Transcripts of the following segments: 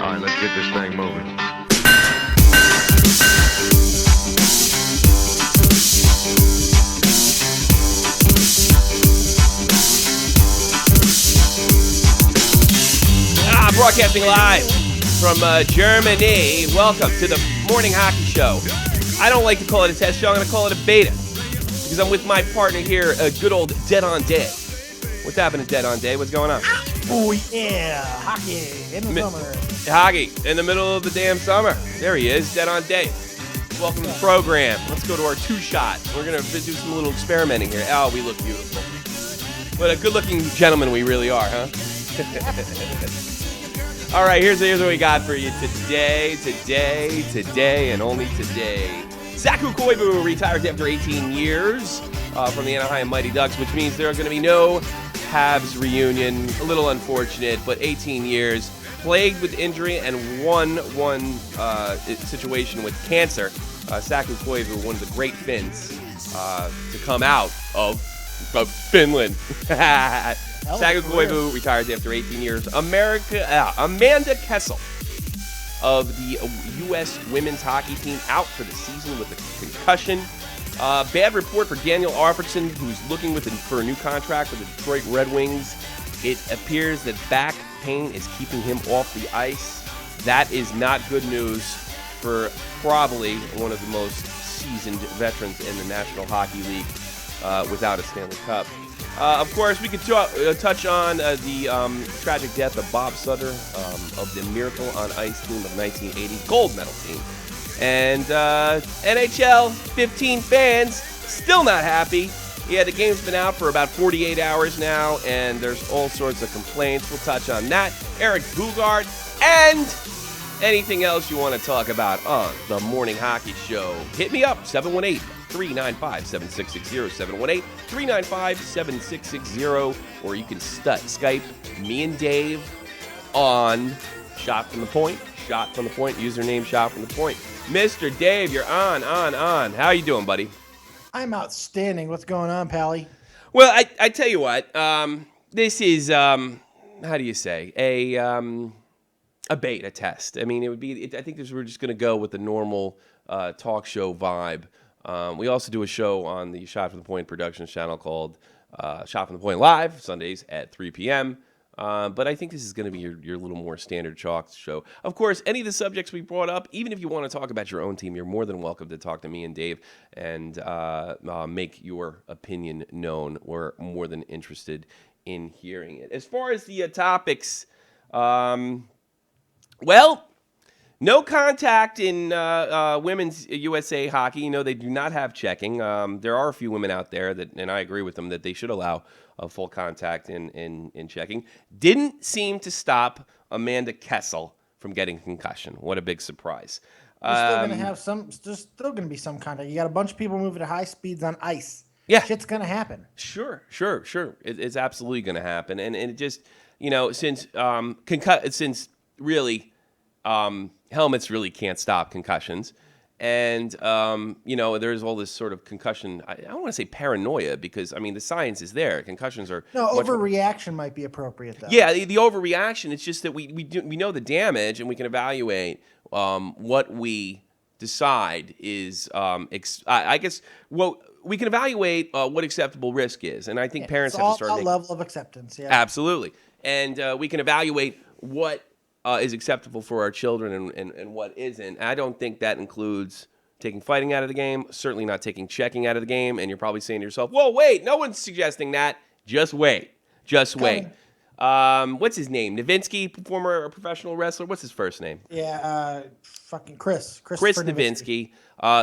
All right, let's get this thing moving. Broadcasting live from Germany. Welcome to the Morning Hockey Show. I don't like to call it a test show. I'm going to call it a beta because I'm with my partner here, a good old Dead on Day. What's happening, Dead on Day? What's going on? Oh, yeah. Hockey in the summer. Hockey in the middle of the damn summer. There he is, Dead on Day. Welcome to the program. Let's go to our two-shot. We're going to do some little experimenting here. Oh, we look beautiful. What a good-looking gentleman we really are, huh? All right, here's what we got for you today, and only today. Saku Koivu retires after 18 years from the Anaheim Mighty Ducks, which means there are going to be no Habs reunion. A little unfortunate, but 18 years, plagued with injury and one situation with cancer. Saku Koivu, one of the great Finns to come out of Finland. Saku Koivu retires after 18 years. Amanda Kessel of the U.S. women's hockey team out for the season with a concussion. Bad report for Daniel Arvidsson, who's looking for a new contract with the Detroit Red Wings. It appears that back pain is keeping him off the ice. That is not good news for probably one of the most seasoned veterans in the National Hockey League without a Stanley Cup. Of course, we could touch on the tragic death of Bob Sutter of the Miracle on Ice team of 1980, gold medal team. And NHL 15 fans still not happy. Yeah, the game's been out for about 48 hours now, and there's all sorts of complaints. We'll touch on that. Eric Bugard, and anything else you want to talk about on the Morning Hockey Show. Hit me up, 718-395-7660, 718-395-7660, or you can Skype me and Dave on Shot from the Point, username Shot from the Point. Mr. Dave, you're on. How you doing, buddy? I'm outstanding. What's going on, Pally? Well, I tell you what, this is, how do you say, a beta test. I mean, it would be. I think we're just going to go with the normal talk show vibe. We also do a show on the Shot from the Point Productions channel called Shot from the Point Live, Sundays at 3 p.m. But I think this is going to be your little more standard talk show. Of course, any of the subjects we brought up, even if you want to talk about your own team, you're more than welcome to talk to me and Dave and make your opinion known. We're more than interested in hearing it. As far as the topics, well, no contact in women's USA hockey. You know, they do not have checking. There are a few women out there that, and I agree with them, that they should allow full contact in checking. Didn't seem to stop Amanda Kessel from getting concussion. What a big surprise. There's still going to have there's still going to be some contact. You got a bunch of people moving at high speeds on ice. Yeah. Shit's going to happen. Sure. It's absolutely going to happen. And it just, you know, since really helmets really can't stop concussions. And, you know, there's all this sort of concussion. I don't want to say paranoia because, I mean, the science is there. Concussions are... No, overreaction might be appropriate, though. Yeah, the overreaction, it's just that we know the damage and we can evaluate what we decide is, I guess, well, we can evaluate what acceptable risk is. And I think parents have to start making... It's all level of acceptance, yeah. Absolutely. And we can evaluate what... is acceptable for our children and what isn't. I don't think that includes taking fighting out of the game, certainly not taking checking out of the game, and you're probably saying to yourself, whoa, wait, no one's suggesting that. Just wait. What's his name? Nowitzki, former professional wrestler. What's his first name? Yeah, fucking Chris Nowitzki,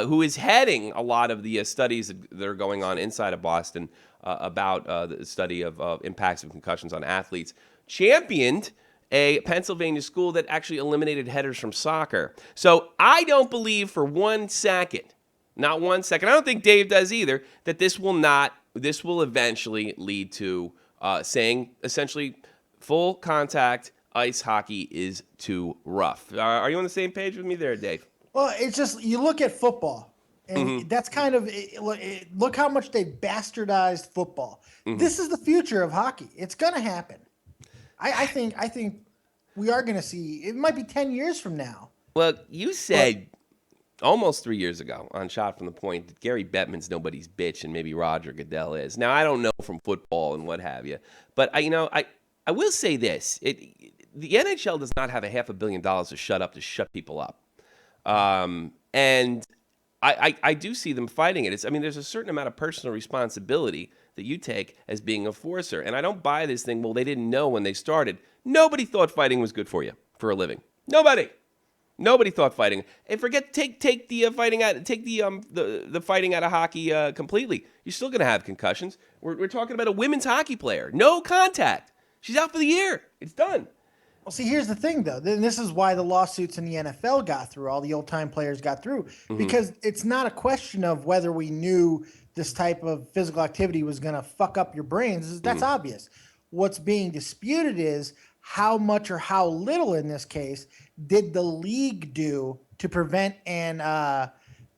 who is heading a lot of the studies that are going on inside of Boston about the study of impacts of concussions on athletes, championed a Pennsylvania school that actually eliminated headers from soccer. So I don't believe for 1 second, not 1 second, I don't think Dave does either, that this will eventually lead to saying essentially full contact ice hockey is too rough. Are you on the same page with me there, Dave? Well, it's just, you look at football, and that's kind of, look how much they bastardized football. This is the future of hockey. It's going to happen. I think we are going to see. It might be 10 years from now. Well, you said almost 3 years ago on Shot from the Point that Gary Bettman's nobody's bitch and maybe Roger Goodell is. Now, I don't know from football and what have you, but I will say this. The NHL does not have $500 million to shut people up. And I do see them fighting it. There's a certain amount of personal responsibility that you take as being a forcer. And I don't buy this thing, well, they didn't know when they started. Nobody thought fighting was good for you for a living. Nobody thought fighting. And take the fighting out, take the fighting out of hockey completely. You're still going to have concussions. We're talking about a women's hockey player. No contact. She's out for the year. It's done. Well, see, here's the thing, though. Then this is why the lawsuits in the NFL got through. All the old-time players got through. Because it's not a question of whether we knew this type of physical activity was going to fuck up your brains. That's obvious. What's being disputed is how much or how little, in this case, did the league do to prevent and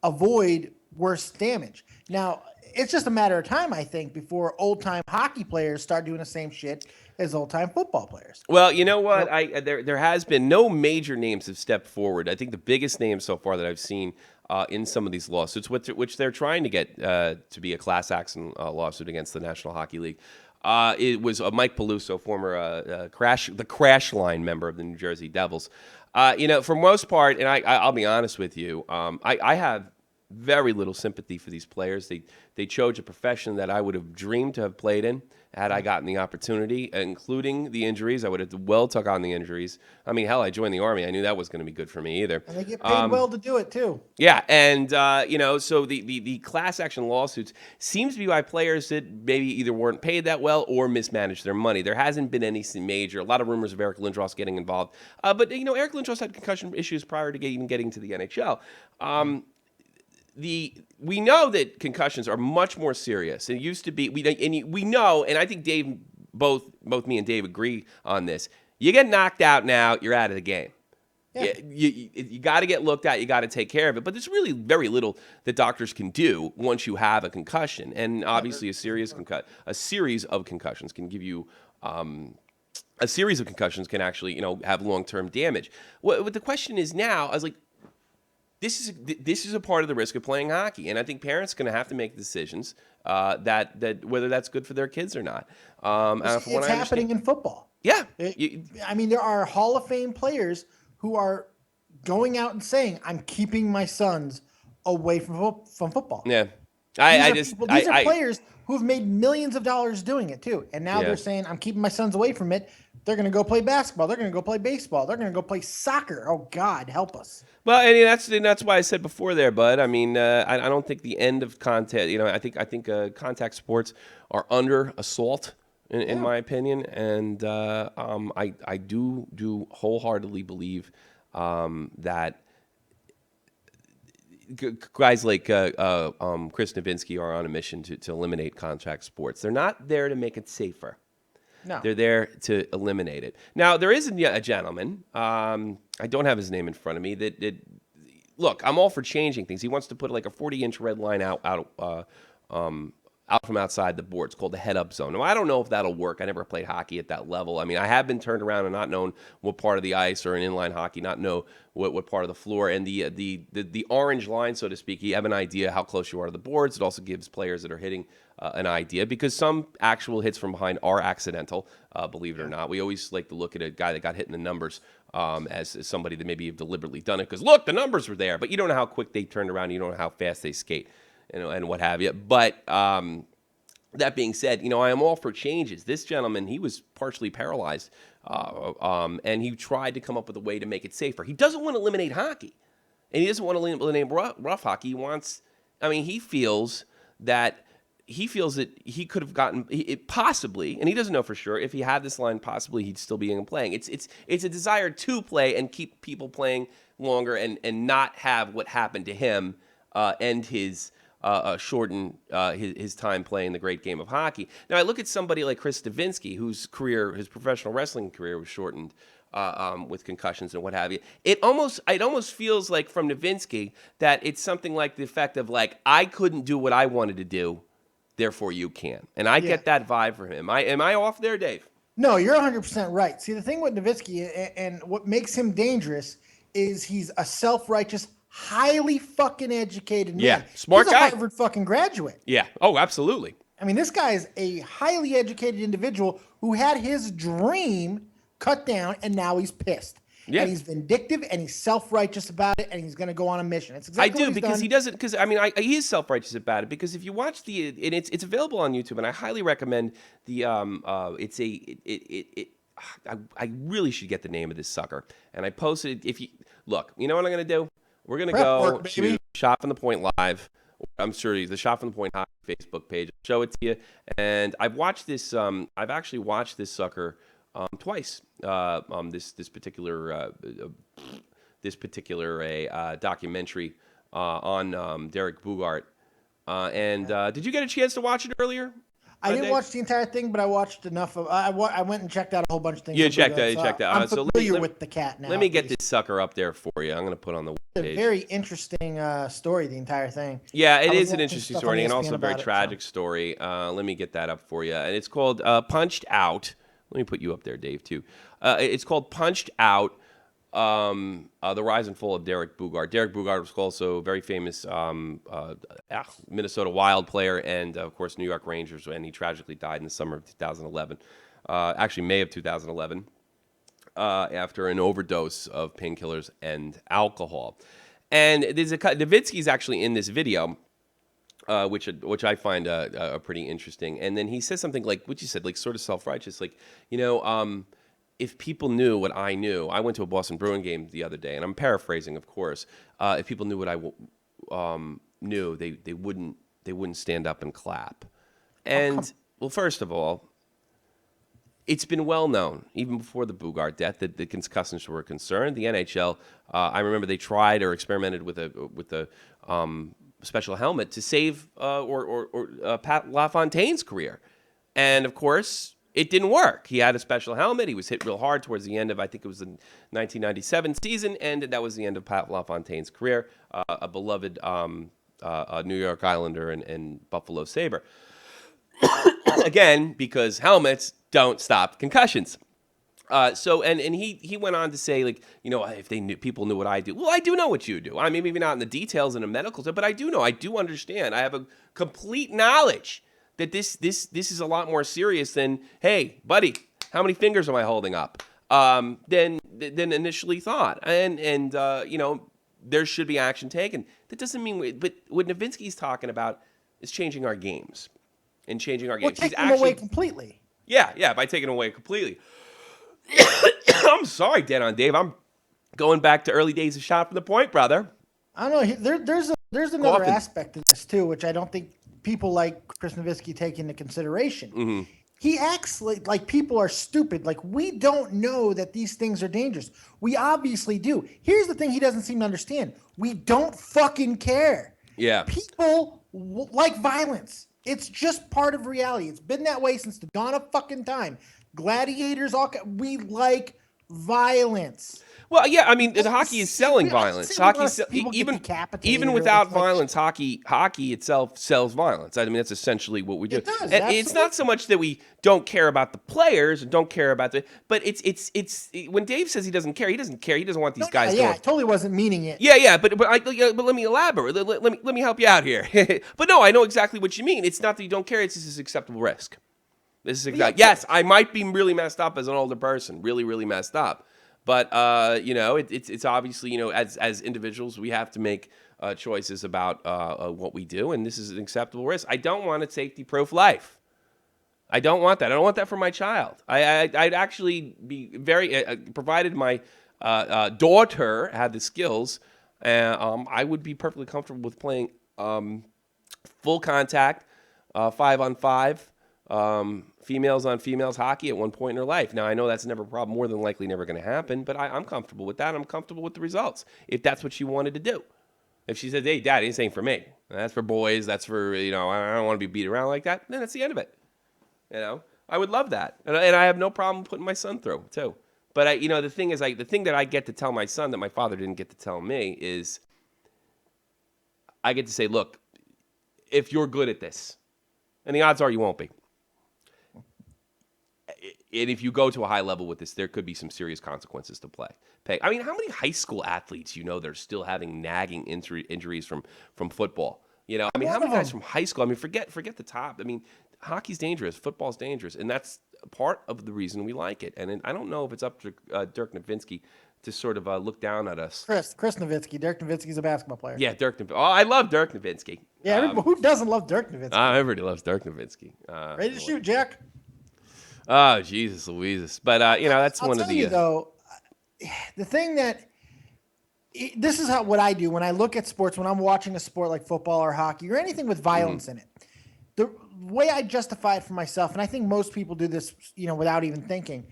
avoid worse damage. Now, it's just a matter of time, I think, before old-time hockey players start doing the same shit as old-time football players. Well, you know what? There has been no major names have stepped forward. I think the biggest name so far that I've seen in some of these lawsuits, which they're trying to get to be a class action lawsuit against the National Hockey League, it was Mike Peluso, former Crash Line member of the New Jersey Devils. For most part, and I'll be honest with you, I have very little sympathy for these players. They chose a profession that I would have dreamed to have played in had I gotten the opportunity, including the injuries. I would have well took on the injuries. Hell, I joined the Army. I knew that was going to be good for me either. And they get paid well to do it, too. Yeah, and, so the class action lawsuits seems to be by players that maybe either weren't paid that well or mismanaged their money. There hasn't been anything major. A lot of rumors of Eric Lindros getting involved. But Eric Lindros had concussion issues prior to even getting to the NHL. We know that concussions are much more serious. It used to be, we know, and I think Dave, both me and Dave agree on this. You get knocked out now, you're out of the game. Yeah. You got to get looked at. You got to take care of it. But there's really very little that doctors can do once you have a concussion, and obviously a series of concussions can give you. A series of concussions can actually, have long-term damage. What the question is now, I was like, this is a part of the risk of playing hockey, and I think parents are going to have to make decisions that whether that's good for their kids or not. It's happening in football. Yeah, there are Hall of Fame players who are going out and saying, "I'm keeping my sons away from football." Yeah, these are players who have made millions of dollars doing it too, and now they're saying, "I'm keeping my sons away from it." They're going to go play basketball. They're going to go play baseball. They're going to go play soccer. Oh God, help us! Well, and that's why I said before there, bud. I don't think the end of contact. I think contact sports are under assault, in my opinion, and I do wholeheartedly believe that guys like Chris Nowitzki are on a mission to eliminate contact sports. They're not there to make it safer. No. They're there to eliminate it. Now, there is a gentleman, I don't have his name in front of me, that look, I'm all for changing things. He wants to put like a 40-inch red line out from outside the board. It's called the head-up zone. Now, I don't know if that'll work. I never played hockey at that level. I have been turned around and not known what part of the ice, or in inline hockey, not know what part of the floor. And the orange line, so to speak, you have an idea how close you are to the boards. It also gives players that are hitting an idea, because some actual hits from behind are accidental, believe it or not. We always like to look at a guy that got hit in the numbers as somebody that maybe have deliberately done it, because, look, the numbers were there. But you don't know how quick they turned around. You don't know how fast they skate. And what have you. But that being said, I am all for changes. This gentleman, he was partially paralyzed, and he tried to come up with a way to make it safer. He doesn't want to eliminate hockey, and he doesn't want to eliminate rough hockey. He wants, he feels that he could have gotten it possibly, and he doesn't know for sure, if he had this line, possibly he'd still be playing. It's a desire to play and keep people playing longer, and not have what happened to him end his shorten his time playing the great game of hockey. Now, I look at somebody like Chris Nowitzki, his professional wrestling career was shortened with concussions and what have you. It almost feels like from Nowitzki that it's something like the effect of, like, I couldn't do what I wanted to do, therefore you can. And I get that vibe from him. Am I off there, Dave? No, you're 100% right. See, the thing with Nowitzki and what makes him dangerous is he's a self-righteous, highly fucking educated man. Yeah, smart He's a guy. Harvard fucking graduate. Yeah. Oh, absolutely. I mean, this guy is a highly educated individual who had his dream cut down, and now he's pissed. Yeah. And he's vindictive, and he's self-righteous about it, and he's going to go on a mission. It's I exactly do what he's because done. he doesn't. Because I mean, he is self-righteous about it. Because if you watch and it's available on YouTube, and I highly recommend the it's a it. I really should get the name of this sucker, and I posted it. If you look, you know what I'm gonna do? We're gonna go to Shot from the Point Live. I'm sure the Shot from the Point Hockey Facebook page. I'll show it to you. And I've watched this. I've actually watched this sucker twice. This particular documentary on Derek Bugart. Did you get a chance to watch it earlier? I didn't watch the entire thing, but I watched enough of. I went and checked out a whole bunch of things. You checked out. I'm familiar with the cat now. Let me get this sucker up there for you. I'm going to put on the It's page. a very interesting story, the entire thing. Yeah, it is an interesting story and also a very tragic story. Let me get that up for you. And it's called Punched Out. Let me put you up there, Dave, too. It's called Punched Out, The Rise and Fall of Derek Bugart. Derek Bugart was also a very famous Minnesota Wild player and, of course, New York Rangers, and he tragically died in the summer of 2011. Actually, May of 2011. After an overdose of painkillers and alcohol. And there's Nowitzki's actually in this video, which I find pretty interesting. And then he says something like what you said, like sort of self-righteous, like, if people knew what I knew, I went to a Boston Bruin game the other day, and I'm paraphrasing, of course. If people knew what I knew, they wouldn't stand up and clap. And well, first of all, it's been well known, even before the Bugart death, that the concussions were concerned. The NHL, I remember they tried or experimented with a special helmet to save Pat LaFontaine's career, and of course, it didn't work. He had a special helmet. He was hit real hard towards the end of, I think it was the 1997 season, and that was the end of Pat LaFontaine's career, a beloved New York Islander and Buffalo Sabre. Again, because helmets don't stop concussions. So he went on to say, like, if people knew what I do. Well, I do know what you do. I mean, maybe not in the details in a medical stuff, but I do know. I do understand. I have a complete knowledge that this is a lot more serious than, hey, buddy, how many fingers am I holding up? Than initially thought. And there should be action taken. That doesn't mean, but what Nowitzki's talking about is changing our games. And changing our games. Well, taking them away completely. Yeah, by taking them away completely. I'm sorry, Dead on Dave. I'm going back to early days of Shot from the Point, brother. I don't know. There's another aspect of this too, which I don't think people like Chris Nowitzki take into consideration. Mm-hmm. He acts like people are stupid. Like, we don't know that these things are dangerous. We obviously do. Here's the thing he doesn't seem to understand. We don't fucking care. Yeah. People like violence. It's just part of reality. It's been that way since the dawn of fucking time. Gladiators, we like violence. Well, yeah, I mean, the hockey is selling violence. Hockey, even without violence, hockey itself sells violence. I mean, that's essentially what we do. It does, and absolutely. It's not so much that we don't care about the players and don't care about but it's when Dave says he doesn't care. He doesn't care. He doesn't want these guys. Yeah, I totally wasn't meaning it. Yeah, but let me elaborate. Let me help you out here. But no, I know exactly what you mean. It's not that you don't care. It's just an acceptable risk. This is yes, I might be really messed up as an older person, really, really messed up. But it's obviously, as individuals, we have to make choices about what we do, and this is an acceptable risk. I don't want a safety-proof life. I don't want that. I don't want that for my child. I'd actually be very, provided my daughter had the skills, I would be perfectly comfortable with playing full contact, 5-on-5. Females on females hockey at one point in her life. Now, I know that's never more than likely never going to happen, but I'm comfortable with that. I'm comfortable with the results. If that's what she wanted to do. If she says, hey, Dad, this ain't for me. That's for boys. That's for, I don't want to be beat around like that. Then that's the end of it. I would love that. And I have no problem putting my son through, too. But, the thing is, the thing that I get to tell my son that my father didn't get to tell me is I get to say, look, if you're good at this, and the odds are you won't be, and if you go to a high level with this, there could be some serious consequences to play. I mean, how many high school athletes that are still having nagging injuries from football? I mean, how many guys from high school? I mean, forget the top. I mean, hockey's dangerous, football's dangerous, and that's part of the reason we like it. And I don't know if it's up to Dirk Nowitzki to sort of look down at us. Chris Nowitzki. Dirk Nowitzki's a basketball player. Yeah, Dirk Nowitzki. Oh, I love Dirk Nowitzki. Yeah, who doesn't love Dirk Nowitzki? Everybody loves Dirk Nowitzki. Ready to shoot, Jack? Oh, Jesus Louises. But, that's I'll one tell of the... you, though, the thing that... This is what I do when I look at sports, when I'm watching a sport like football or hockey or anything with violence in it. The way I justify it for myself, and I think most people do this, without even thinking.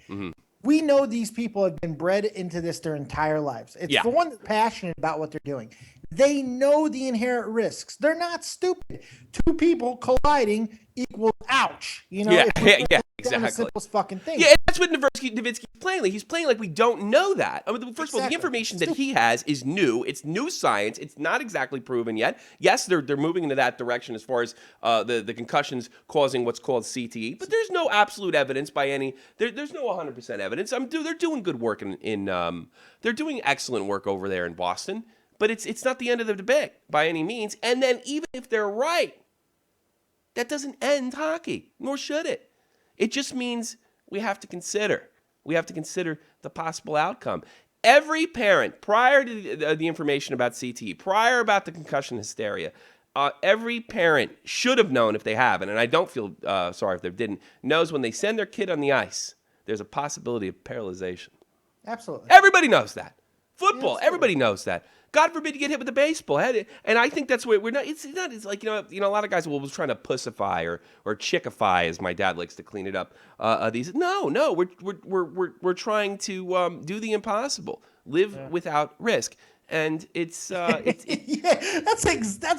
We know these people have been bred into this their entire lives. It's the one that's passionate about what they're doing. They know the inherent risks. They're not stupid. Two people colliding equals ouch. Exactly. The simplest fucking thing. Yeah, and that's what Nowitzki's playing like. He's playing like we don't know that. I mean, first of all, the information that he has is new. It's new science. It's not exactly proven yet. Yes, they're moving into that direction as far as the concussions causing what's called CTE, but there's no absolute evidence by any. There's no 100% evidence. They're doing good work they're doing excellent work over there in Boston, but it's not the end of the debate by any means. And then even if they're right, that doesn't end hockey, nor should it. It just means we have to consider the possible outcome. Every parent, prior to the information about CTE, prior about the concussion hysteria, every parent should have known, if they haven't, and I don't feel sorry if they didn't, knows when they send their kid on the ice, there's a possibility of paralyzation. Absolutely. Everybody knows that. Football, everybody knows that. God forbid you get hit with a baseball. And I think that's what we're not. It's like a lot of guys will trying to pussify or chickify, as my dad likes to clean it up. We're trying to do the impossible, live without risk, and it's yeah, that's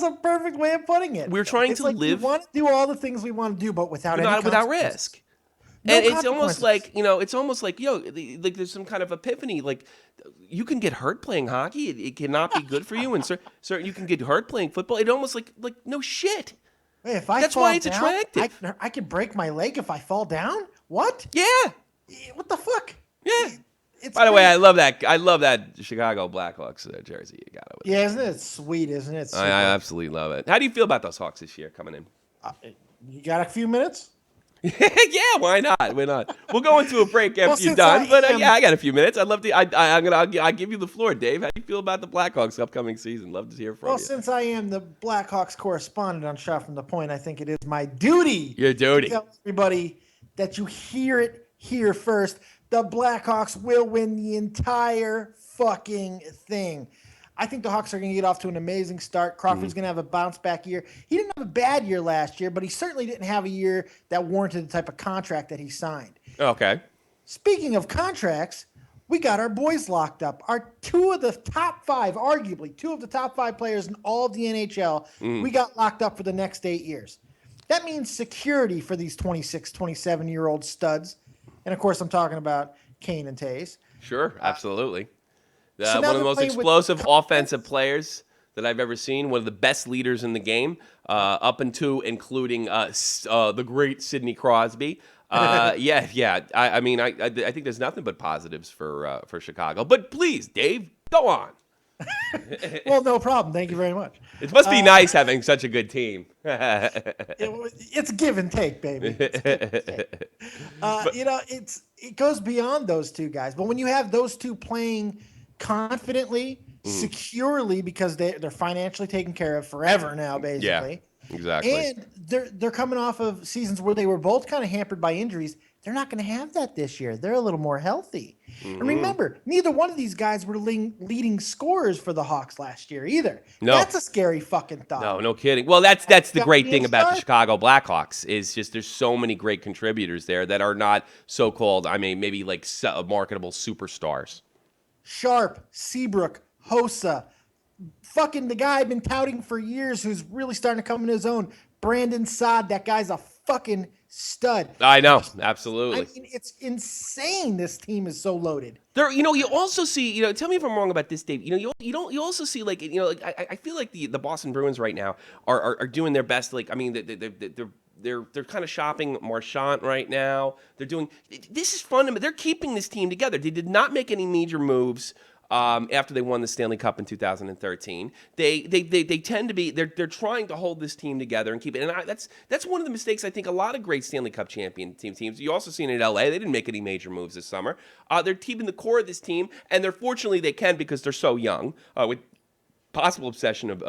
a perfect way of putting it. We're trying to live. We want to do all the things we want to do, but without risk. And it's almost like, like there's some kind of epiphany. Like, you can get hurt playing hockey. It cannot be good for you. And you can get hurt playing football. It almost like no shit. Hey, that's why it's attractive. I could break my leg if I fall down. What? Yeah. What the fuck? Yeah. By the way, I love that Chicago Blackhawks jersey you got over there. Yeah, isn't it sweet? Isn't it? I absolutely love it. How do you feel about those Hawks this year coming in? You got a few minutes? Yeah, why not? Why not? We'll go into a break after you're done. But I got a few minutes. I'd love to. I'll give you the floor, Dave. How do you feel about the Blackhawks upcoming season? Love to hear from you. Well, since I am the Blackhawks correspondent on Shot from the Point, I think it is my duty. Your duty. To tell everybody that you hear it here first. The Blackhawks will win the entire fucking thing. I think the Hawks are going to get off to an amazing start. Crawford's going to have a bounce-back year. He didn't have a bad year last year, but he certainly didn't have a year that warranted the type of contract that he signed. Okay. Speaking of contracts, we got our boys locked up. Our arguably two of the top five players in all of the NHL, we got locked up for the next 8 years. That means security for these 26, 27-year-old studs. And, of course, I'm talking about Kane and Tays. Sure, absolutely. So one of the most explosive offensive players that I've ever seen. One of the best leaders in the game, up into including the great Sidney Crosby. I think there's nothing but positives for Chicago. But please, Dave, go on. Well, no problem. Thank you very much. It must be nice having such a good team. It's give and take, baby. It goes beyond those two guys. But when you have those two playing confidently, securely, because they're financially taken care of forever now, basically. Yeah, exactly. And they're coming off of seasons where they were both kind of hampered by injuries. They're not going to have that this year. They're a little more healthy. And remember, neither one of these guys were leading scorers for the Hawks last year either. No. That's a scary fucking thought. No kidding. Well, that's the great thing about the Chicago Blackhawks is just there's so many great contributors there that are not so-called, maybe like marketable superstars. Sharp, Seabrook, Hossa, fucking the guy I've been touting for years who's really starting to come into his own, Brandon Saad. That guy's a fucking stud. I know, absolutely. I mean, it's insane. This team is so loaded. There, you also see, tell me if I'm wrong about this, Dave. You also see, I feel like the Boston Bruins right now are doing their best. Like, they're kind of shopping Marchand right now. This is fundamental. They're keeping this team together. They did not make any major moves after they won the Stanley Cup in 2013. They tend to be they're trying to hold this team together and keep it. And that's one of the mistakes I think a lot of great Stanley Cup champion teams. You also seen it in LA. They didn't make any major moves this summer. They're keeping the core of this team, and fortunately they can because they're so young. With possible obsession of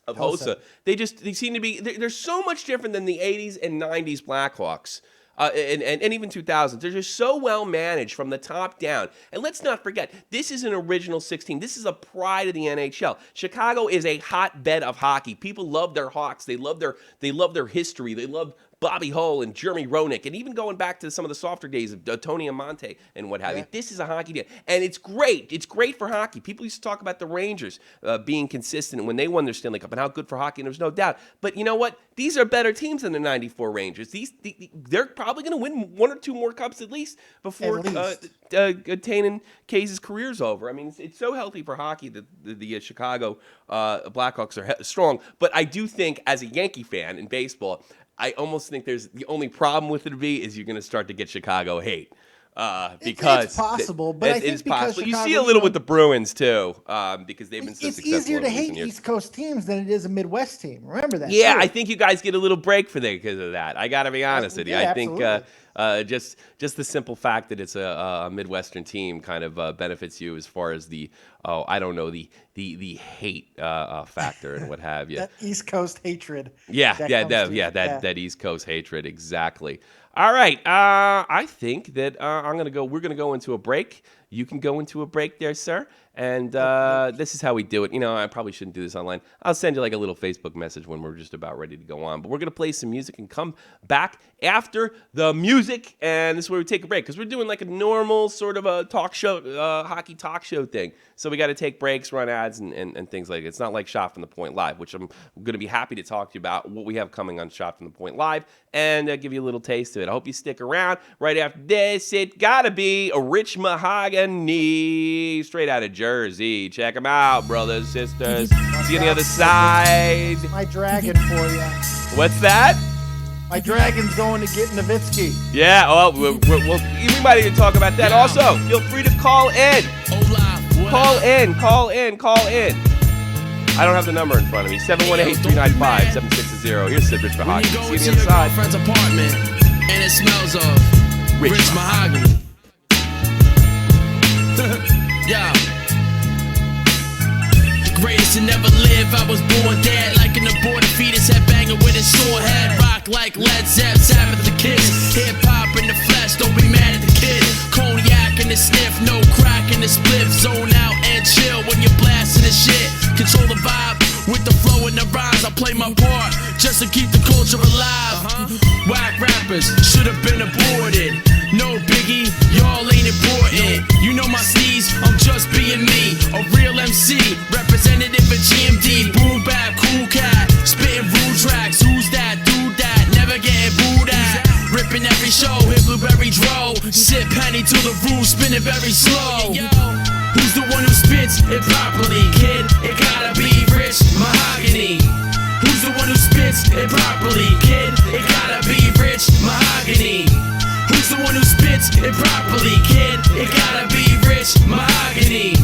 Hossa, they seem to be. They're so much different than the 80s and 90s Blackhawks. And even 2000s. They're just so well managed from the top down. And let's not forget, this is an original 16. This is a pride of the NHL. Chicago is a hotbed of hockey. People love their Hawks. They love their history. They love Bobby Hull and Jeremy Roenick, and even going back to some of the softer days of Tony Amonte and what have you. This is a hockey team, and it's great. It's great for hockey. People used to talk about the Rangers being consistent when they won their Stanley Cup and how good for hockey, and there's no doubt. But you know what? These are better teams than the 94 Rangers. They're probably going to win one or two more cups at least before Tannen Case's career's over. I mean, it's so healthy for hockey that the Chicago Blackhawks are strong. But I do think, as a Yankee fan in baseball, I almost think the only problem with it is you're going to start to get Chicago hate. Because it's possible, but I think it's possible. Chicago, you see a little with the Bruins too, because they've been so it's successful. It's easier to hate years. East Coast teams than it is a Midwest team. Remember that. Yeah, too. I think you guys get a little break for that because of that. I got to be honest with you. I think just the simple fact that it's a Midwestern team kind of benefits you as far as the hate factor and what have you. That East Coast hatred. That East Coast hatred, exactly. All right, I think that we're gonna go into a break. You can go into a break there, sir. And this is how we do it. You know, I probably shouldn't do this online. I'll send you like a little Facebook message when we're just about ready to go on. But we're going to play some music and come back after the music. And this is where we take a break because we're doing like a normal sort of a talk show, hockey talk show thing. So we got to take breaks, run ads, and things like that. It's not like Shot from the Point Live, which I'm going to be happy to talk to you about what we have coming on Shot from the Point Live and give you a little taste of it. I hope you stick around. Right after this, it got to be a Rich Mahogany straight out of Jersey. Check them out, brothers, sisters. See you on the other side. My dragon for you. What's that? My dragon's going to get Nowitzki. Yeah, well, we might even talk about that. Also, feel free to call in. Call in. I don't have the number in front of me. 718-395-7660. Here's Sid Rich Mahogany. See you on the other side. Friend's apartment, and it smells of Rich Mahogany. Yeah. Greatest to never live, I was born dead. Like an aborted fetus, head banging with his sore head. Rock like Led Zepp, Sabbath the Kiss. Hip hop in the flesh, don't be mad at the kid. Cognac in the sniff, no crack in the spliff. Zone out and chill when you're blasting the shit. Control the vibe with the flow and the rhymes. I play my part just to keep the culture alive. Whack rappers should have been aborted. No biggie, y'all ain't important. You know my C's, I'm just being me. A real MC, representative of GMD. Boom bap, cool cat, spitting rude tracks. Who's that? Do that, never getting booed at. Ripping every show, hit blueberry dro. Sip penny to the roof, spinning very slow. Who's the one who spits it properly, kid? It gotta be Rich Mahogany. Who's the one who spits it properly, kid? It gotta be Rich Mahogany. Who's the one who spits it properly, kid? It gotta be Rich Mahogany.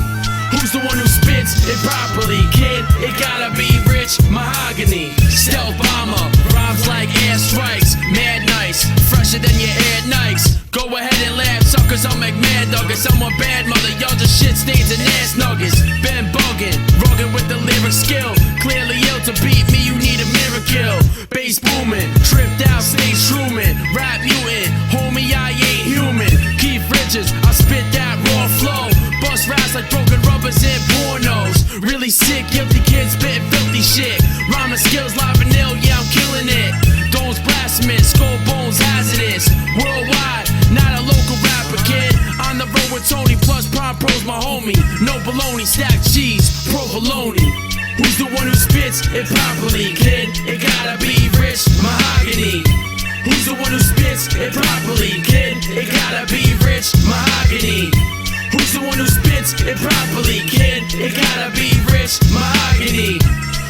Who's the one who spits it properly, kid? It gotta be Rich Mahogany. Stealth bomber, rhymes like air strikes. Mad nice, fresher than your air nights. Go ahead and laugh, suckers, I'll make mad nuggets. I'm a bad mother, y'all just shit stains and ass nuggets. Been bugging, rugged with the lyric skill. Clearly ill to beat me, you need a miracle. Bass booming, tripped out, stage Truman. Rap mutant, homie, I ain't human. Keith Richards, I spit that raw flow. Bust raps like broken rubbers and pornos. Really sick, guilty kids spitting filthy shit. Rhyming skills live and ill, yeah, I'm killing it. Domes blasphemous, skull bones hazardous. Worldwide, not a local rapper, kid. On the road with Tony, plus Prime Pro's my homie. No baloney, stacked cheese, provolone. Who's the one who spits it properly, kid? It gotta be Rich Mahogany. Who's the one who spits it properly, kid? It gotta be Rich Mahogany. Who's the one who spits it properly, kid? It gotta be Rich Mahogany.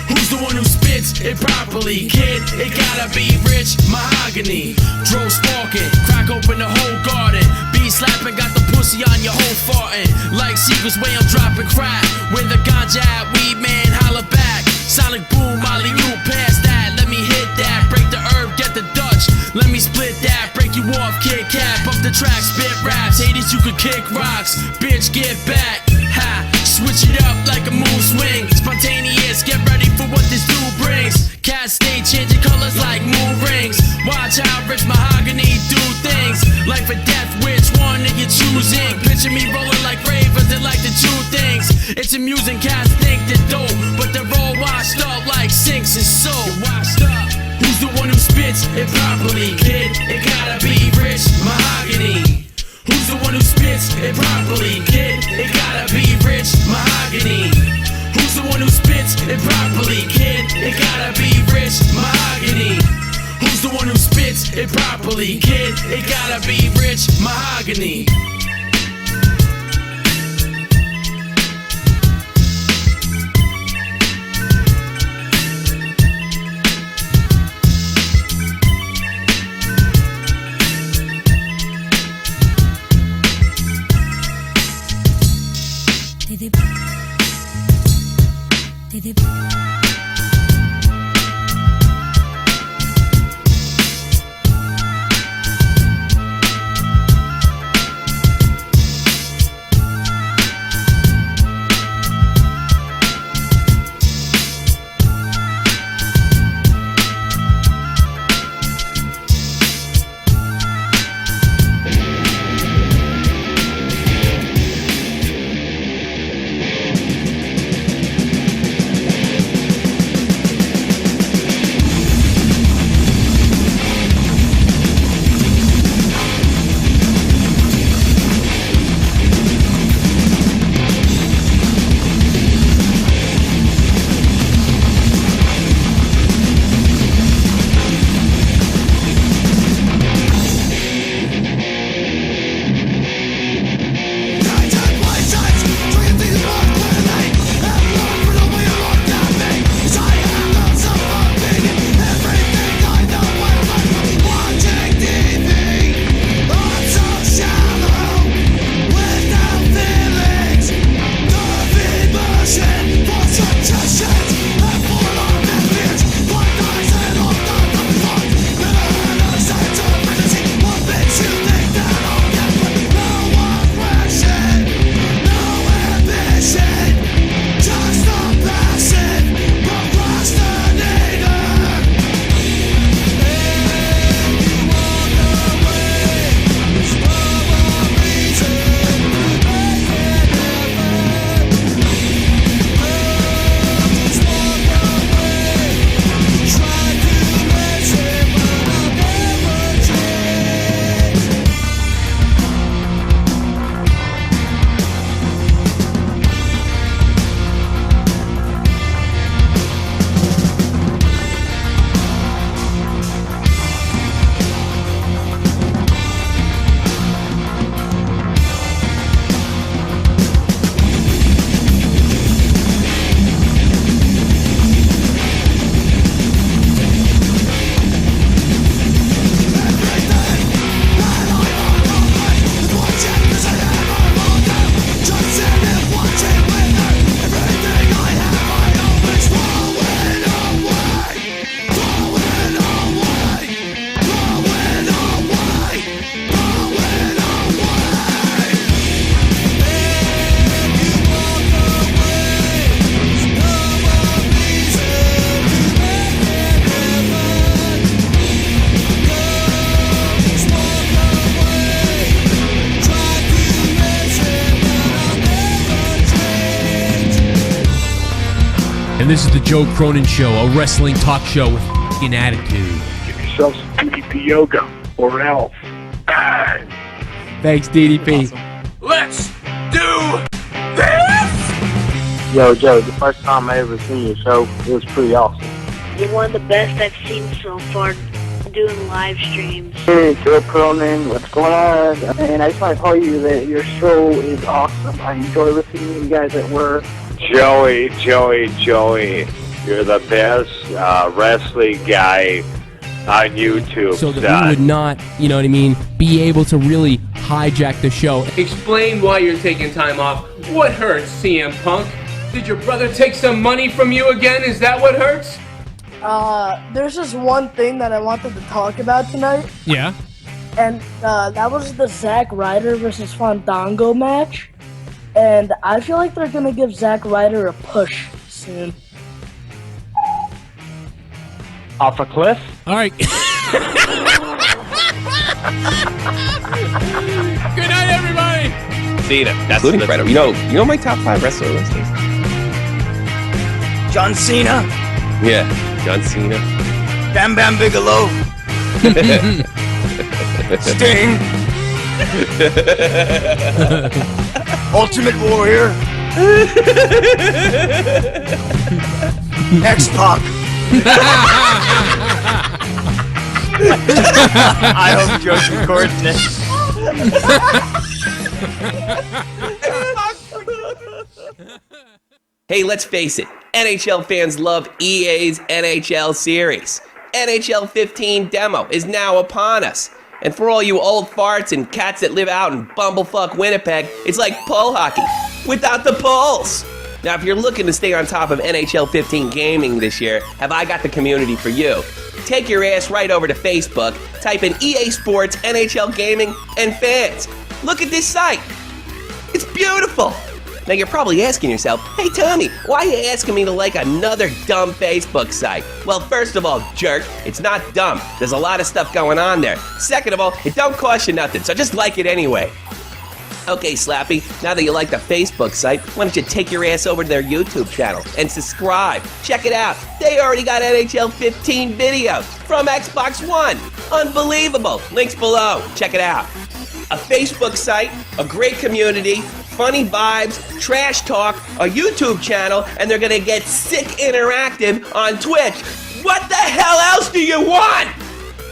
Who's the one who spits it properly. Kid, it gotta be rich mahogany. Drove sparking, crack open the whole garden. Bee slapping, got the pussy on your whole farting. Like Seagulls way I'm dropping crack. Where the ganja at, weed man, holla back. Sonic boom, Molly, you pass that. Let me hit that, break the herb, get the Dutch. Let me split that, break you off, Kid Cap. Up the track, spit raps, haters you could kick rocks. Bitch, get back, ha. Switch it up like a moon swing. Spontaneous, get ready for what this dude brings. Cats stay changing colors like moon rings. Watch how rich mahogany do things. Life or death, which one are you choosing? Picture me rolling like ravers that like to chew things. It's amusing, cats think they're dope, but they're all washed up like sinks and soap. Washed up. Who's the one who spits it properly? Kid, it gotta be rich mahogany. Who's the one who spits it properly? Kid, it gotta be rich mahogany. Who's the one who spits it properly? Kid, it gotta be rich mahogany. Who's the one who spits it properly? Kid, it gotta be rich mahogany. And this is the Joe Cronin Show, a wrestling talk show with f***ing attitude. Give yourself some DDP yoga or else. Bang. Thanks, DDP. Awesome. Let's do this! Yo, Joe, the first time I ever seen your show, it was pretty awesome. You're one of the best I've seen so far doing live streams. Hey, Joe Cronin, what's going on? And I just want to tell you that your show is awesome. I enjoy listening to you guys at work. Joey. You're the best wrestling guy on YouTube. So that son. we would not, you know what I mean, be able to really hijack the show. Explain why you're taking time off. What hurts, CM Punk? Did your brother take some money from you again? Is that what hurts? There's just one thing that I wanted to talk about tonight, Yeah. and that was the Zack Ryder versus Fandango match. And I feel like they're gonna give Zack Ryder a push soon. Off a cliff? All right. Good night, everybody. Cena. That's incredible. You know my top 5 wrestler list is? John Cena, Yeah, John Cena. Bam Bam Bigelow, Sting, Ultimate Warrior, X-Pac. I hope Joe's recording this. Hey, let's face it. NHL fans love EA's NHL series. NHL 15 demo is now upon us. And for all you old farts and cats that live out in bumblefuck Winnipeg, it's like pull hockey without the pulls. Now, if you're looking to stay on top of NHL 15 gaming this year, have I got the community for you. Take your ass right over to Facebook, type in EA Sports, NHL Gaming, and Fans. Look at this site. It's beautiful. Now, you're probably asking yourself, hey, Tommy, why are you asking me to like another dumb Facebook site? Well, first of all, jerk, it's not dumb. There's a lot of stuff going on there. Second of all, it don't cost you nothing, so just like it anyway. Okay, Slappy, now that you like the Facebook site, why don't you take your ass over to their YouTube channel and subscribe. Check it out. They already got NHL 15 videos from Xbox One. Unbelievable. Links below. Check it out. A Facebook site, a great community, funny vibes, trash talk, a YouTube channel, and they're gonna get sick interactive on Twitch. What the hell else do you want?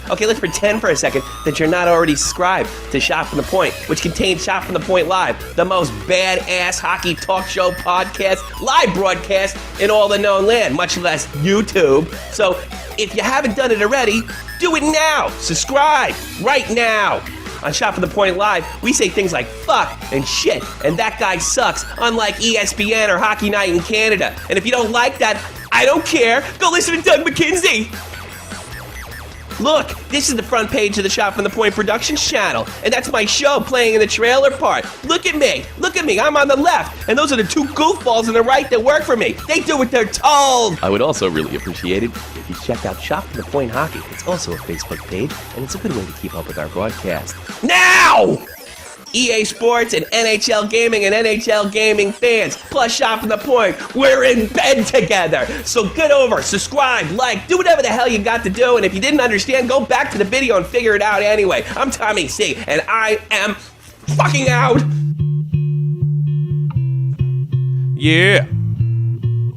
Okay, let's pretend for a second that you're not already subscribed to Shot from the Point, which contains Shot from the Point Live, the most badass hockey talk show podcast, live broadcast in all the known land, much less YouTube. So if you haven't done it already, do it now. Subscribe right now. On Shot from the Point Live, we say things like fuck and shit, and that guy sucks, unlike ESPN or Hockey Night in Canada. And if you don't like that, I don't care. Go listen to Doug McKenzie. Look, this is the front page of the Shot from the Point Productions channel, and that's my show playing in the trailer part. Look at me, I'm on the left, and those are the two goofballs on the right that work for me. They do what they're told. I would also really appreciate it if you checked out Shot from the Point Hockey. It's also a Facebook page, and it's a good way to keep up with our broadcast. Now! EA Sports and NHL Gaming and NHL Gaming Fans, plus Shot from the Point. We're in bed together. So get over, subscribe, like, do whatever the hell you got to do. And if you didn't understand, go back to the video and figure it out anyway. I'm Tommy C, and I am fucking out. Yeah.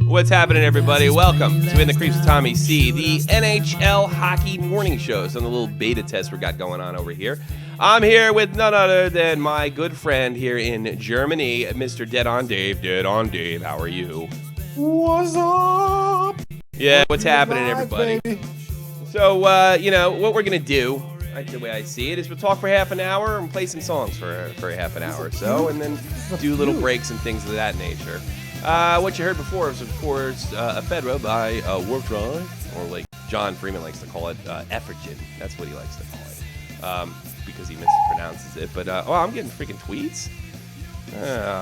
What's happening, everybody? Welcome to In the Creeps with Tommy C, the NHL Hockey Morning Show. Some of the little beta tests we got going on over here. I'm here with none other than my good friend here in Germany, Mr. Dead on Dave. Dead on Dave, how are you? What's up? Yeah, what's happening, everybody? So, what we're going to do, the way I see it, is we'll talk for half an hour and play some songs for half an hour or so, and then do little breaks and things of that nature. What you heard before was, of course, a Fedra by Warp Drive, or like John Freeman likes to call it, Effergen. That's what he likes to call it. Because he mispronounces it, but I'm getting freaking tweets.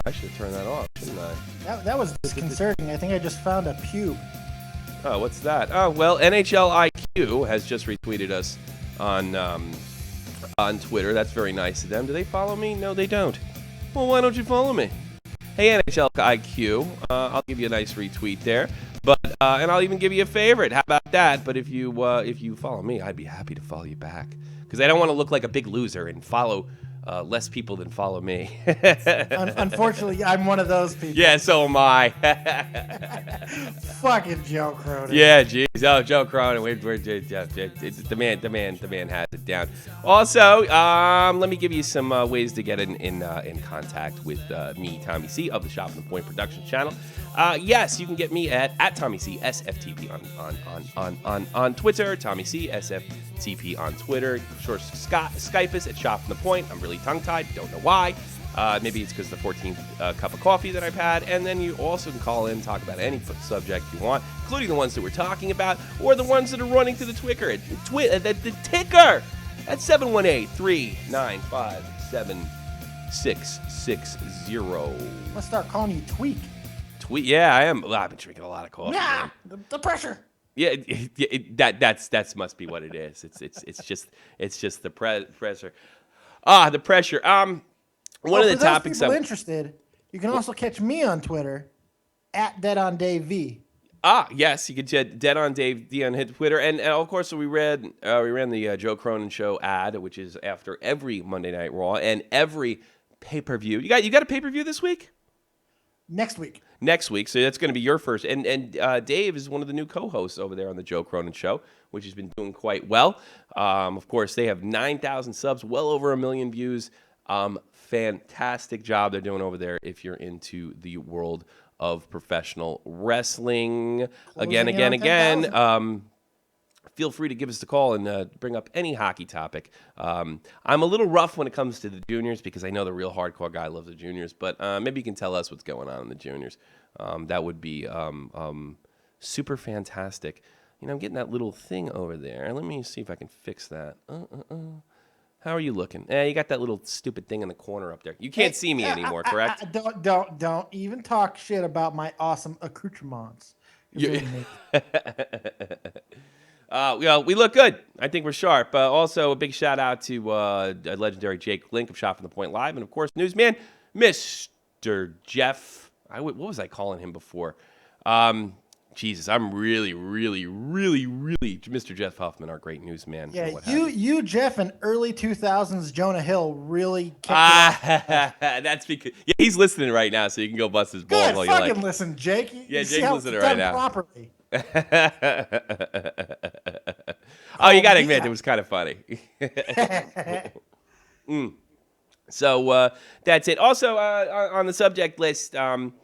I should turn that off, shouldn't I? That was disconcerting. I think I just found a pube. Oh, what's that? Oh, well, NHL IQ has just retweeted us on Twitter. That's very nice of them. Do they follow me? No, they don't. Well, why don't you follow me? Hey, NHL IQ, I'll give you a nice retweet there. But and I'll even give you a favorite. How about that? But if you follow me, I'd be happy to follow you back. Because I don't want to look like a big loser and follow less people than follow me. Unfortunately, I'm one of those people. Yeah, so am I. Fucking Joe Cronin. Yeah, jeez. Joe Cronin, the man has it down. Also, let me give you some ways to get in contact with me, Tommy C, of the Shot from the Point production channel. Yes, you can get me at Tommy C SFTP on Twitter, Tommy C SFTP on Twitter. Sure, Skype us at Shot from the Point. I'm really tongue-tied, don't know why. Maybe it's because of the 14th cup of coffee that I've had. And then you also can call in and talk about any subject you want, including the ones that we're talking about or the ones that are running through the Twitter. The ticker at 718-395-7660. Let's start calling you Tweak. Tweak? Yeah, I am. Well, I've been drinking a lot of coffee. Yeah, the pressure. Yeah, that's must be what it is. It's just the pressure. The pressure. One of the topics people interested, you can also catch me on Twitter at DeadOnDaveV. Yes, you can get Dead on Dave D on hit Twitter, and of course we ran the Joe Cronin Show ad, which is after every Monday Night Raw and every pay-per-view. You got a pay-per-view this week? Next week, so that's going to be your first. And Dave is one of the new co-hosts over there on the Joe Cronin Show, which has been doing quite well. Of course, they have 9,000 subs, well over 1 million views. Fantastic job they're doing over there if you're into the world of professional wrestling. Again. Feel free to give us a call and bring up any hockey topic. I'm a little rough when it comes to the juniors because I know the real hardcore guy loves the juniors, but maybe you can tell us what's going on in the juniors. That would be super fantastic. I'm getting that little thing over there. Let me see if I can fix that. How are you looking? You got that little stupid thing in the corner up there. You can't see me anymore, correct? Don't even talk shit about my awesome accoutrements. We look good. I think we're sharp. Also, a big shout out to legendary Jake Link of Shot from the Point Live, and of course, newsman Mr. Jeff. What was I calling him before? Jesus, I'm really Mr. Jeff Huffman, our great newsman. Yeah, you, Jeff, and early 2000s Jonah Hill really kicked it off. That's because he's listening right now, so you can go bust his balls all you like. Fucking listen, Jake. Jake's listening right now. Properly. You got to admit, it was kind of funny. So that's it. Also, on the subject list, some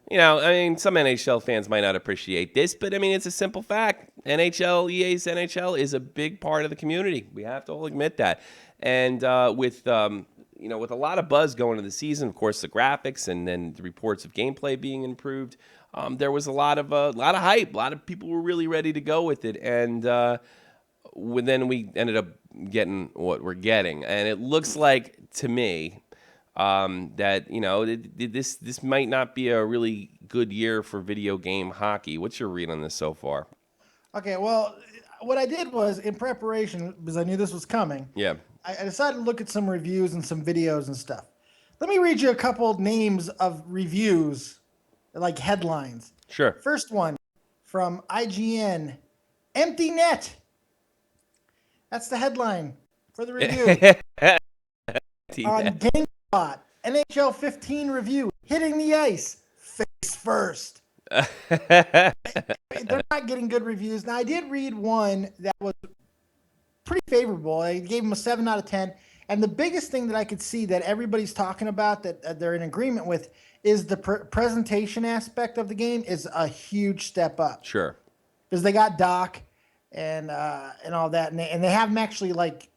NHL fans might not appreciate this, but it's a simple fact. EA's NHL is a big part of the community. We have to all admit that. And with a lot of buzz going into the season, of course, the graphics and then the reports of gameplay being improved, there was a lot of hype. A lot of people were really ready to go with it, and then we ended up getting what we're getting, and it looks like to me that this might not be a really good year for video game hockey. What's your read on this so far? Okay, well, what I did was in preparation because I knew this was coming. Yeah, I decided to look at some reviews and some videos and stuff. Let me read you a couple names of reviews, like headlines. Sure. First one from IGN, Empty Net. That's the headline for the review. On GameSpot, NHL 15 review, hitting the ice, face first. They're not getting good reviews. Now, I did read one that was pretty favorable. I gave them a 7 out of 10. And the biggest thing that I could see that everybody's talking about that they're in agreement with is the presentation aspect of the game is a huge step up. Sure. Because they got Doc and all that, and they have them actually like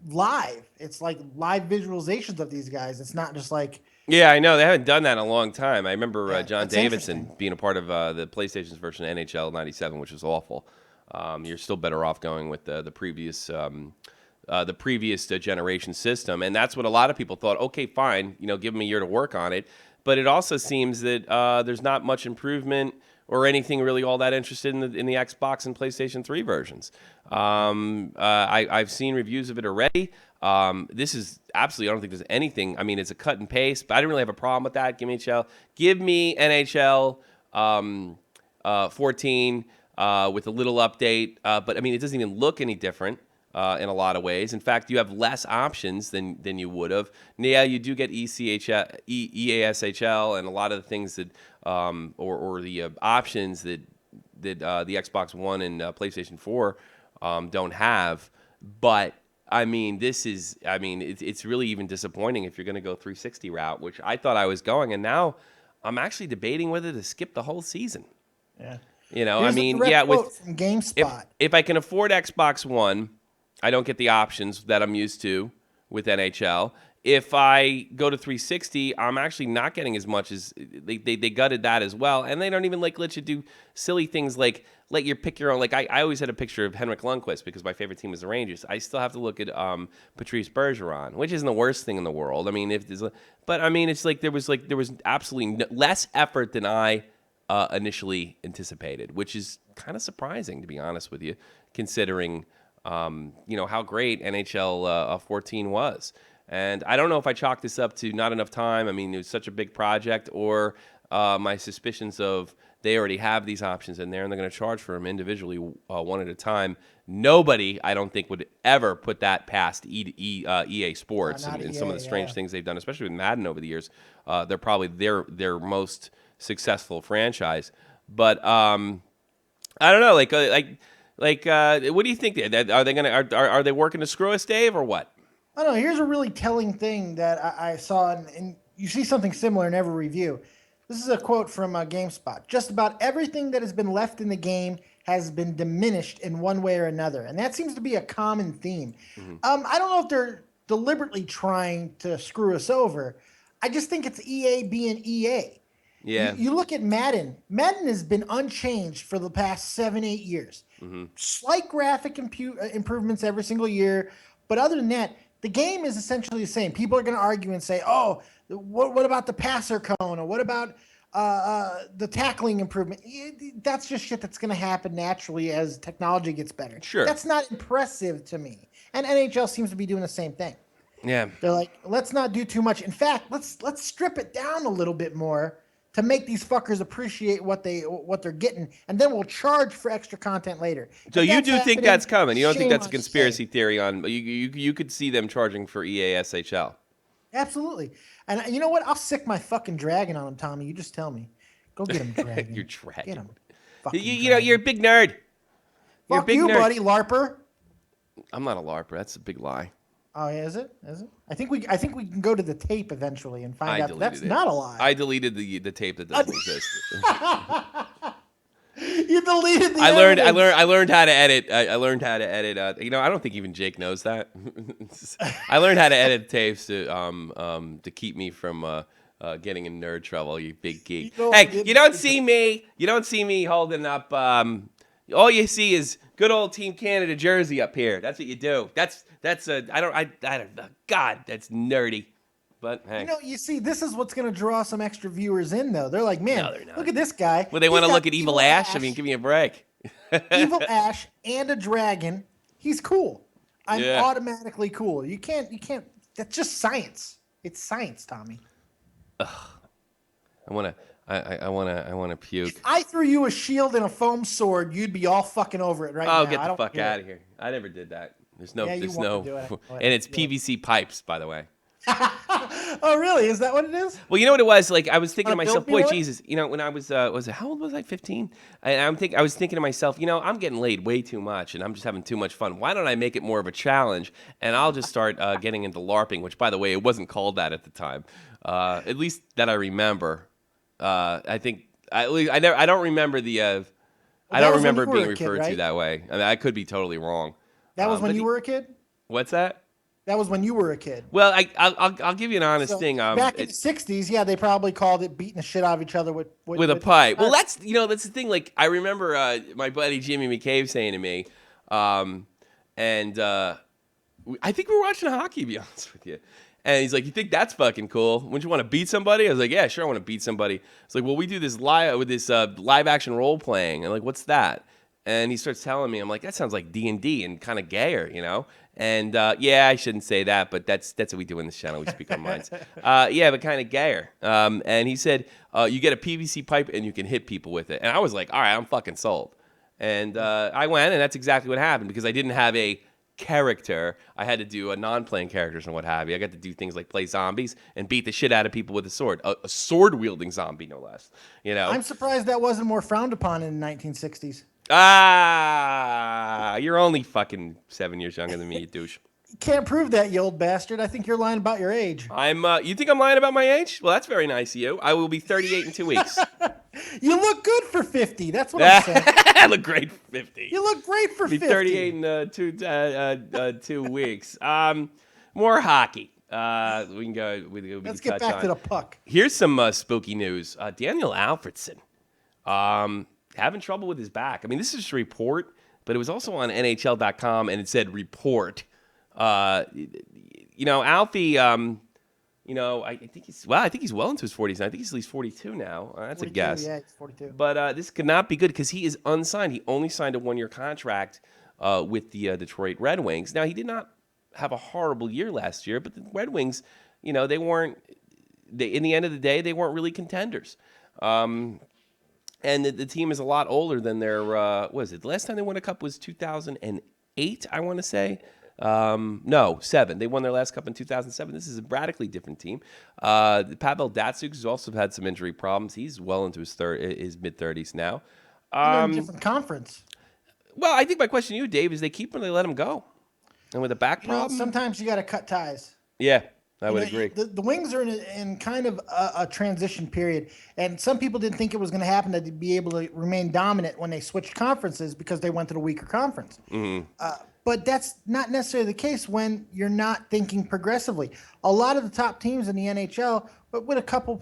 live. It's like live visualizations of these guys. It's not just like. Yeah, I know. They haven't done that in a long time. I remember John Davidson being a part of the PlayStation's version of NHL 97, which was awful. You're still better off going with the previous generation system, and that's what a lot of people thought. Okay, fine, give them a year to work on it. But it also seems that there's not much improvement or anything really all that interested in the Xbox and PlayStation 3 versions. I've seen reviews of it already. This is absolutely, I don't think there's anything. It's a cut and paste, but I didn't really have a problem with that. Give me NHL 14 with a little update. But it doesn't even look any different in a lot of ways. In fact, you have less options than you would have. Yeah, you do get EASHL and a lot of the things that or the options that the Xbox One and PlayStation 4 don't have. But I mean, it's really even disappointing if you're going to go 360 route, which I thought I was going, and now I'm actually debating whether to skip the whole season. Yeah. You know, Here's I mean, a direct yeah, quote from GameSpot. if I can afford Xbox One, I don't get the options that I'm used to with NHL. If I go to 360, I'm actually not getting as much as they gutted that as well, and they don't even let you do silly things like let you pick your own. Like I always had a picture of Henrik Lundqvist because my favorite team is the Rangers. I still have to look at Patrice Bergeron, which isn't the worst thing in the world. I mean, but I mean, it's there was absolutely less effort than I initially anticipated, which is kind of surprising, to be honest with you, considering how great NHL 14 was. And I don't know if I chalk this up to not enough time. I mean, it was such a big project, or my suspicions of they already have these options in there and they're going to charge for them individually one at a time. Nobody, I don't think, would ever put that past EA Sports and EA, some of the strange things they've done, especially with Madden over the years. They're probably their most successful franchise. But I don't know, what do you think? Are they working to screw us, Dave, or what? I don't know. Here's a really telling thing that I saw, and you see something similar in every review. This is a quote from GameSpot. Just about everything that has been left in the game has been diminished in one way or another, and that seems to be a common theme. Mm-hmm. I don't know if they're deliberately trying to screw us over. I just think it's EA being EA. Yeah. You look at Madden. Madden has been unchanged for the past 7-8 years. Mm-hmm. Slight graphic improvements every single year, but other than that, the game is essentially the same. People are going to argue and say, "Oh, what about the passer cone? Or what about the tackling improvement?" That's just shit that's going to happen naturally as technology gets better. Sure. That's not impressive to me. And NHL seems to be doing the same thing. Yeah. They're like, let's not do too much. In fact, let's strip it down a little bit more to make these fuckers appreciate what they're getting, and then we'll charge for extra content later. So you do think that's coming? You don't think shame that's a on conspiracy you. theory on? You could see them charging for EA SHL. Absolutely. And you know what? I'll sick my fucking dragon on him, Tommy. You just tell me. Go get him, dragon. Your dragon. Get him. You're a big nerd. You're a Fuck big you, nerd. buddy, LARPer. I'm not a LARPer. That's a big lie. Oh, yeah, is it? I think we can go to the tape eventually and find out that's not a lie. I deleted the tape that doesn't exist. You deleted the I learned how to edit. I learned how to edit. I don't think even Jake knows that. I learned how to edit tapes to keep me from getting in nerd trouble. You big geek. You don't see me. You don't see me holding up. All you see is good old Team Canada jersey up here. That's what you do. God, that's nerdy. But hey. You see, this is what's going to draw some extra viewers in, though. They're like, man, look at this guy. Well, they want to look at Evil Ash? I mean, give me a break. Evil Ash and a dragon. He's cool. I'm automatically cool. You can't. That's just science. It's science, Tommy. Ugh. I want to puke. If I threw you a shield and a foam sword, you'd be all fucking over it right now. Oh, get the fuck out of here. I never did that. There's no, and it's PVC pipes, by the way. Oh, really? Is that what it is? Well, you know what it was? Like, I was thinking to myself, boy, Jesus, when I was how old was I? 15? And I was thinking to myself, I'm getting laid way too much, and I'm just having too much fun. Why don't I make it more of a challenge? And I'll just start getting into LARPing, which, by the way, it wasn't called that at the time, at least that I remember. I think I don't remember the. I don't remember it being referred to that way. I mean, I could be totally wrong. That was when you were a kid? What's that? That was when you were a kid. Well, I'll give you an honest thing. Back in the 60s, they probably called it beating the shit out of each other with a pipe. Well, that's the thing. Like, I remember my buddy Jimmy McCabe saying to me, and I think we were watching hockey, to be honest with you. And he's like, "You think that's fucking cool? Wouldn't you want to beat somebody?" I was like, "Yeah, sure, I want to beat somebody." It's like, "Well, we do this live action role playing." And like, "What's that?" And he starts telling me, I'm like, "That sounds like D&D and kind of gayer, And I shouldn't say that, but that's what we do in this channel. We speak our minds. But kind of gayer. And he said, "You get a PVC pipe and you can hit people with it." And I was like, "All right, I'm fucking sold." And I went, and that's exactly what happened because I didn't have a character, I had to do non-playing characters and what have you. I got to do things like play zombies and beat the shit out of people with a sword. A sword-wielding zombie, no less. You know? I'm surprised that wasn't more frowned upon in the 1960s. You're only fucking 7 years younger than me, you douche. You can't prove that, you old bastard. I think you're lying about your age. You think I'm lying about my age? Well, that's very nice of you. I will be 38 in 2 weeks. You look good for 50. That's what I'm saying. I look great for 50. You look great for 50. 38 in 2 weeks. More hockey. We can go. Let's get back to the puck. Here's some spooky news. Daniel Alfredsson having trouble with his back. I mean, this is just a report, but it was also on NHL.com, and it said report. Alfie. I think he's well into his 40s. I think he's at least 42 now. That's 42, a guess. Yeah, he's 42. But this could not be good because he is unsigned. He only signed a 1-year contract with the Detroit Red Wings. Now, he did not have a horrible year last year, but the Red Wings, they weren't. In the end of the day, they weren't really contenders. And the team is a lot older than their. What was it? The last time they won a cup was 2008. I want to say. No, 7. They won their last cup in 2007. This is a radically different team. Pavel Datsyuk has also had some injury problems. He's well into his mid-30s now. They're in a different conference. Well, I think my question to you, Dave, is they keep him or they let him go? And with a back problem? Sometimes you got to cut ties. Yeah, I would agree. The Wings are in kind of a transition period, and some people didn't think it was going to happen to be able to remain dominant when they switched conferences because they went to the weaker conference. Mm-hmm. But that's not necessarily the case when you're not thinking progressively. A lot of the top teams in the NHL, but with a couple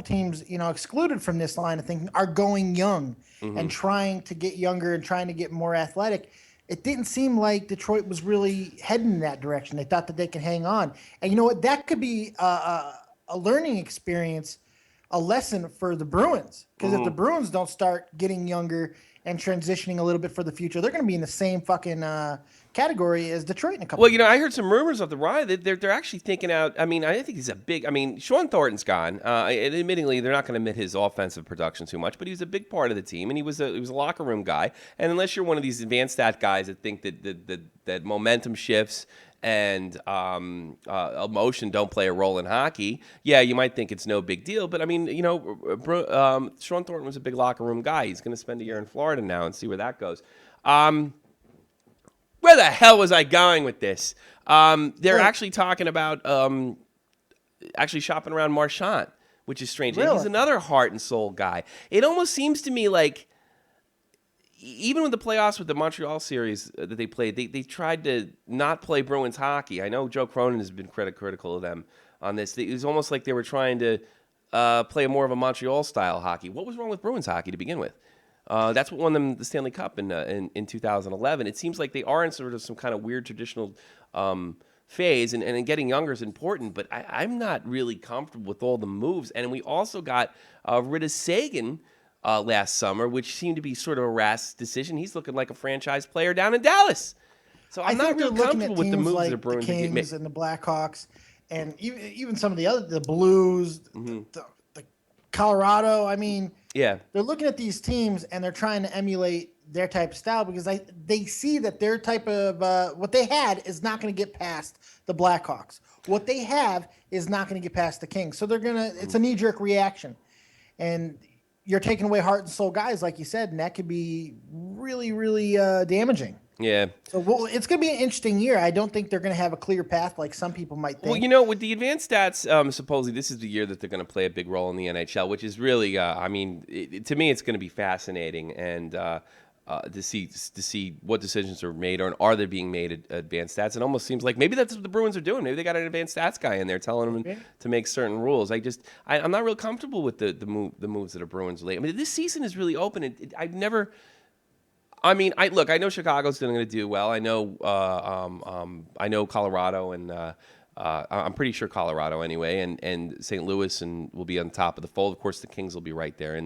teams, excluded from this line of thinking, are going young and trying to get younger and trying to get more athletic. It didn't seem like Detroit was really heading in that direction. They thought that they could hang on, and you know what? That could be a learning experience, a lesson for the Bruins. Because if the Bruins don't start getting younger and transitioning a little bit for the future, they're going to be in the same fucking category as Detroit in a couple. Well, I heard some rumors of the ride that they're actually thinking out. I mean, I think he's a big. I mean, Sean Thornton's gone. And admittingly, they're not going to admit his offensive production too much, but he was a big part of the team, and he was a locker room guy. And unless you're one of these advanced stat guys that think that momentum shifts and emotion don't play a role in hockey, yeah, you might think it's no big deal. But I mean, Sean Thornton was a big locker room guy. He's going to spend a year in Florida now and see where that goes. Where the hell was I going with this? They're actually talking about actually shopping around Marchand, which is strange. Really? He's another heart and soul guy. It almost seems to me like even with the playoffs with the Montreal series that they played, they tried to not play Bruins hockey. I know Joe Cronin has been critical of them on this. It was almost like they were trying to play more of a Montreal-style hockey. What was wrong with Bruins hockey to begin with? That's what won them the Stanley Cup in 2011. It seems like they are in sort of some kind of weird traditional phase, and getting younger is important, but I'm not really comfortable with all the moves. And we also got rid of Sagan last summer, which seemed to be sort of a rash decision. He's looking like a franchise player down in Dallas. So I'm not really comfortable with the moves like the Bruins the Kings made. and the Blackhawks, and even some of the Blues, the Colorado. I mean, yeah, they're looking at these teams and they're trying to emulate their type of style because they see that their type of what they had is not going to get past the Blackhawks. What they have is not going to get past the Kings. So it's a knee-jerk reaction, and you're taking away heart and soul guys, like you said, and that could be really, really damaging. Yeah. So it's going to be an interesting year. I don't think they're going to have a clear path like some people might think. Well, with the advanced stats, supposedly this is the year that they're going to play a big role in the NHL, which is really, to me, it's going to be fascinating and to see what decisions are made or are they being made at advanced stats. It almost seems like maybe that's what the Bruins are doing. Maybe they got an advanced stats guy in there telling them to make certain rules. I'm not real comfortable with the moves that are Bruins late. I mean, this season is really open. I know Chicago's going to do well. I know Colorado and I'm pretty sure Colorado anyway, and St. Louis will be on top of the fold. Of course, the Kings will be right there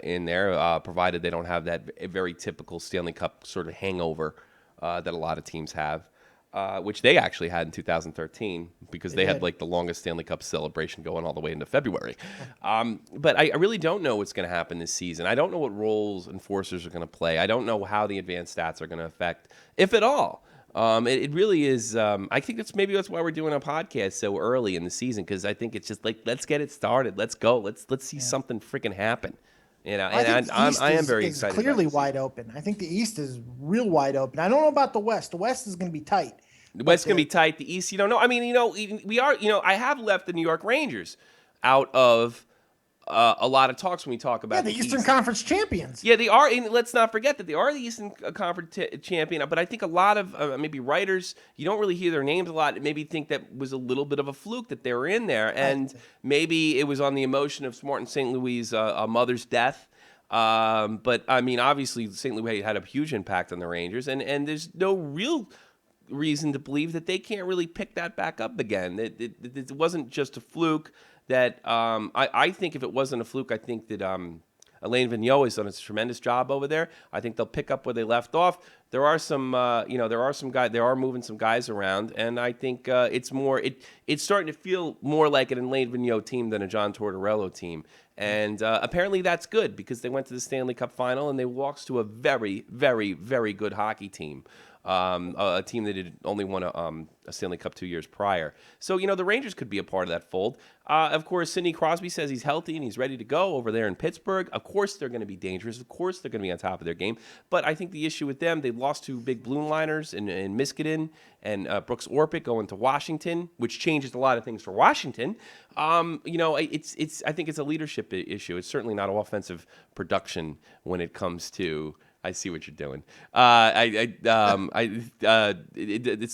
in there, provided they don't have that very typical Stanley Cup sort of hangover that a lot of teams have, which they actually had in 2013 because they had like the longest Stanley Cup celebration going all the way into February. But I really don't know what's going to happen this season. I don't know what roles enforcers are going to play. I don't know how the advanced stats are going to affect, if at all, It really is. I think that's why we're doing a podcast so early in the season, because I think it's just like, let's get it started. Let's go. Let's see something freaking happen. You know, and I am very excited. It's clearly about wide open. I think the East is real wide open. I don't know about the West. The West is going to be tight. The West is going to be tight. The East, you don't know. I mean, we are. I have left the New York Rangers out of a lot of talks when we talk about the Eastern Conference champions. Yeah, they are. And let's not forget that they are the Eastern Conference champion. But I think a lot of maybe writers, you don't really hear their names a lot. Maybe think that was a little bit of a fluke that they were in there, and maybe it was on the emotion of Martin St. Louis' mother's death. But I mean, obviously, St. Louis had a huge impact on the Rangers, and there's no real reason to believe that they can't really pick that back up again. It wasn't just a fluke. That I think if it wasn't a fluke, I think that Alain Vigneault has done a tremendous job over there. I think they'll pick up where they left off. There are some, there are some guys. They are moving some guys around, and I think it's more. It's starting to feel more like an Alain Vigneault team than a John Tortorella team, and apparently that's good because they went to the Stanley Cup final and they lost to a very, very, very good hockey team. A team that had only won a Stanley Cup 2 years prior. So, the Rangers could be a part of that fold. Of course, Sidney Crosby says he's healthy and he's ready to go over there in Pittsburgh. Of course, they're going to be dangerous. Of course, they're going to be on top of their game. But I think the issue with them, they lost two big blue liners in Miskidin and Brooks Orpik going to Washington, which changes a lot of things for Washington. I think it's a leadership issue. It's certainly not offensive production when it comes to. I see what you're doing. It's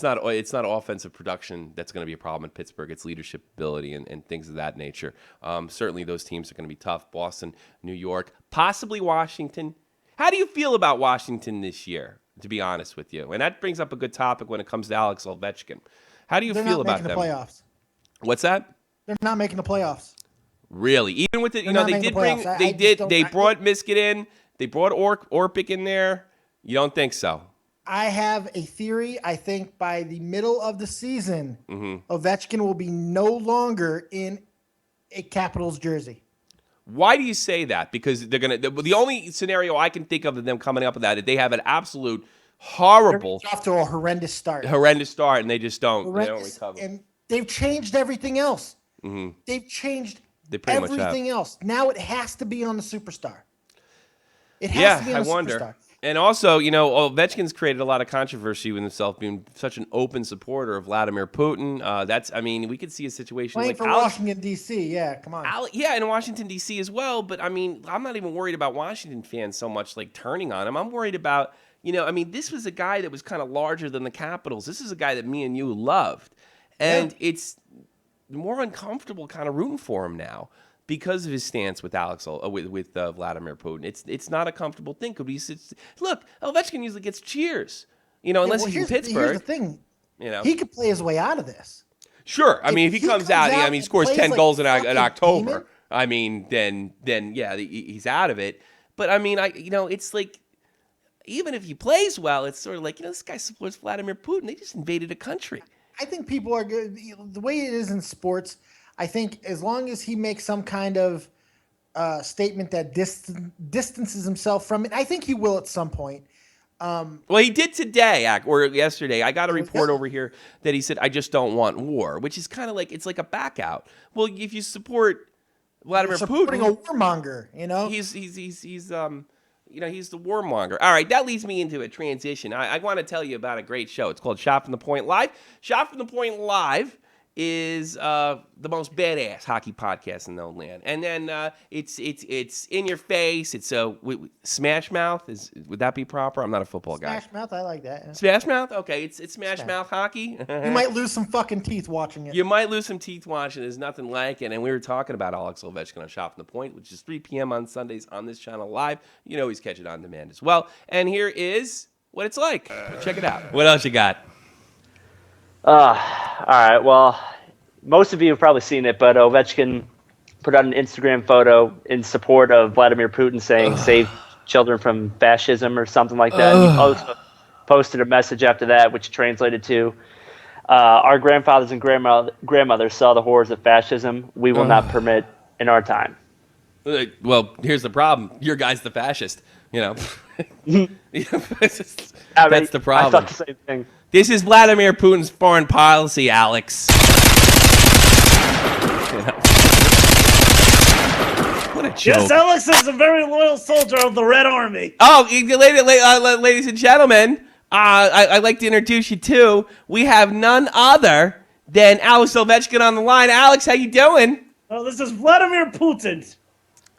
not offensive production that's going to be a problem in Pittsburgh. It's leadership ability and things of that nature. Certainly, those teams are going to be tough. Boston, New York, possibly Washington. How do you feel about Washington this year? To be honest with you, and that brings up a good topic when it comes to Alex Ovechkin. How do you feel about them? They're not making the playoffs. What's that? They're not making the playoffs. Really? Even with it, they brought Miskit in. They brought Orpik in there. You don't think so? I have a theory. I think by the middle of the season, Ovechkin will be no longer in a Capitals jersey. Why do you say that? Because they're gonna. The only scenario I can think of them coming up with that is they have an absolute horrible, off to a horrendous start, and they just don't. They don't recover. And they've changed everything else. They've changed everything else. Now it has to be on the superstar. It has to be on the wonder. Superstar. And also, Ovechkin's created a lot of controversy with himself being such an open supporter of Vladimir Putin. We could see a situation playing like for Washington D.C. Yeah, come on. And Washington D.C. as well. But I'm not even worried about Washington fans so much like turning on him. I'm worried about, this was a guy that was kind of larger than the Capitals. This is a guy that me and you loved, and it's more uncomfortable kind of rooting for him now. Because of his stance with Vladimir Putin, it's not a comfortable thing. Look, Ovechkin usually gets cheers, unless he's in Pittsburgh. Here's the thing, he could play his way out of this. Sure, if he comes out, he scores 10 goals in October. Then he's out of it. But it's like even if he plays well, it's sort of like this guy supports Vladimir Putin. They just invaded a country. I think people are good. The way it is in sports. I think as long as he makes some kind of statement that distances himself from it, I think he will at some point. Well, he did today or yesterday. I got a report over here that he said, "I just don't want war," which is kind of like it's like a back out. Well, if you support Vladimir Putin, a warmonger, he's he's the warmonger. All right, that leads me into a transition. I want to tell you about a great show. It's called Shot from the Point Live. Shot from the Point Live is the most badass hockey podcast in the land, and then it's in your face. It's Smash Mouth. Would that be proper? I'm not a football guy. Smash Mouth, I like that. Yeah. Smash Mouth, okay. It's Smash Mouth hockey. You might lose some fucking teeth watching it. You might lose some teeth watching. There's nothing like it. And we were talking about Alex Ovechkin on Shot from the Point, which is 3 p.m. on Sundays on this channel live. You can always catch it on demand as well. And here is what it's like. Check it out. What else you got? All right. Well, most of you have probably seen it, but Ovechkin put out an Instagram photo in support of Vladimir Putin saying save children from fascism or something like that. He also posted a message after that, which translated to, our grandfathers and grandmothers saw the horrors of fascism. We will not permit in our time. Well, here's the problem. Your guy's the fascist. You know. That's the problem. I thought the same thing. This is Vladimir Putin's foreign policy, Alex. What a joke. Yes, Alex is a very loyal soldier of the Red Army. Oh, ladies and gentlemen, I'd like to introduce you to, we have none other than Alex Ovechkin on the line. Alex, how you doing? Oh, this is Vladimir Putin.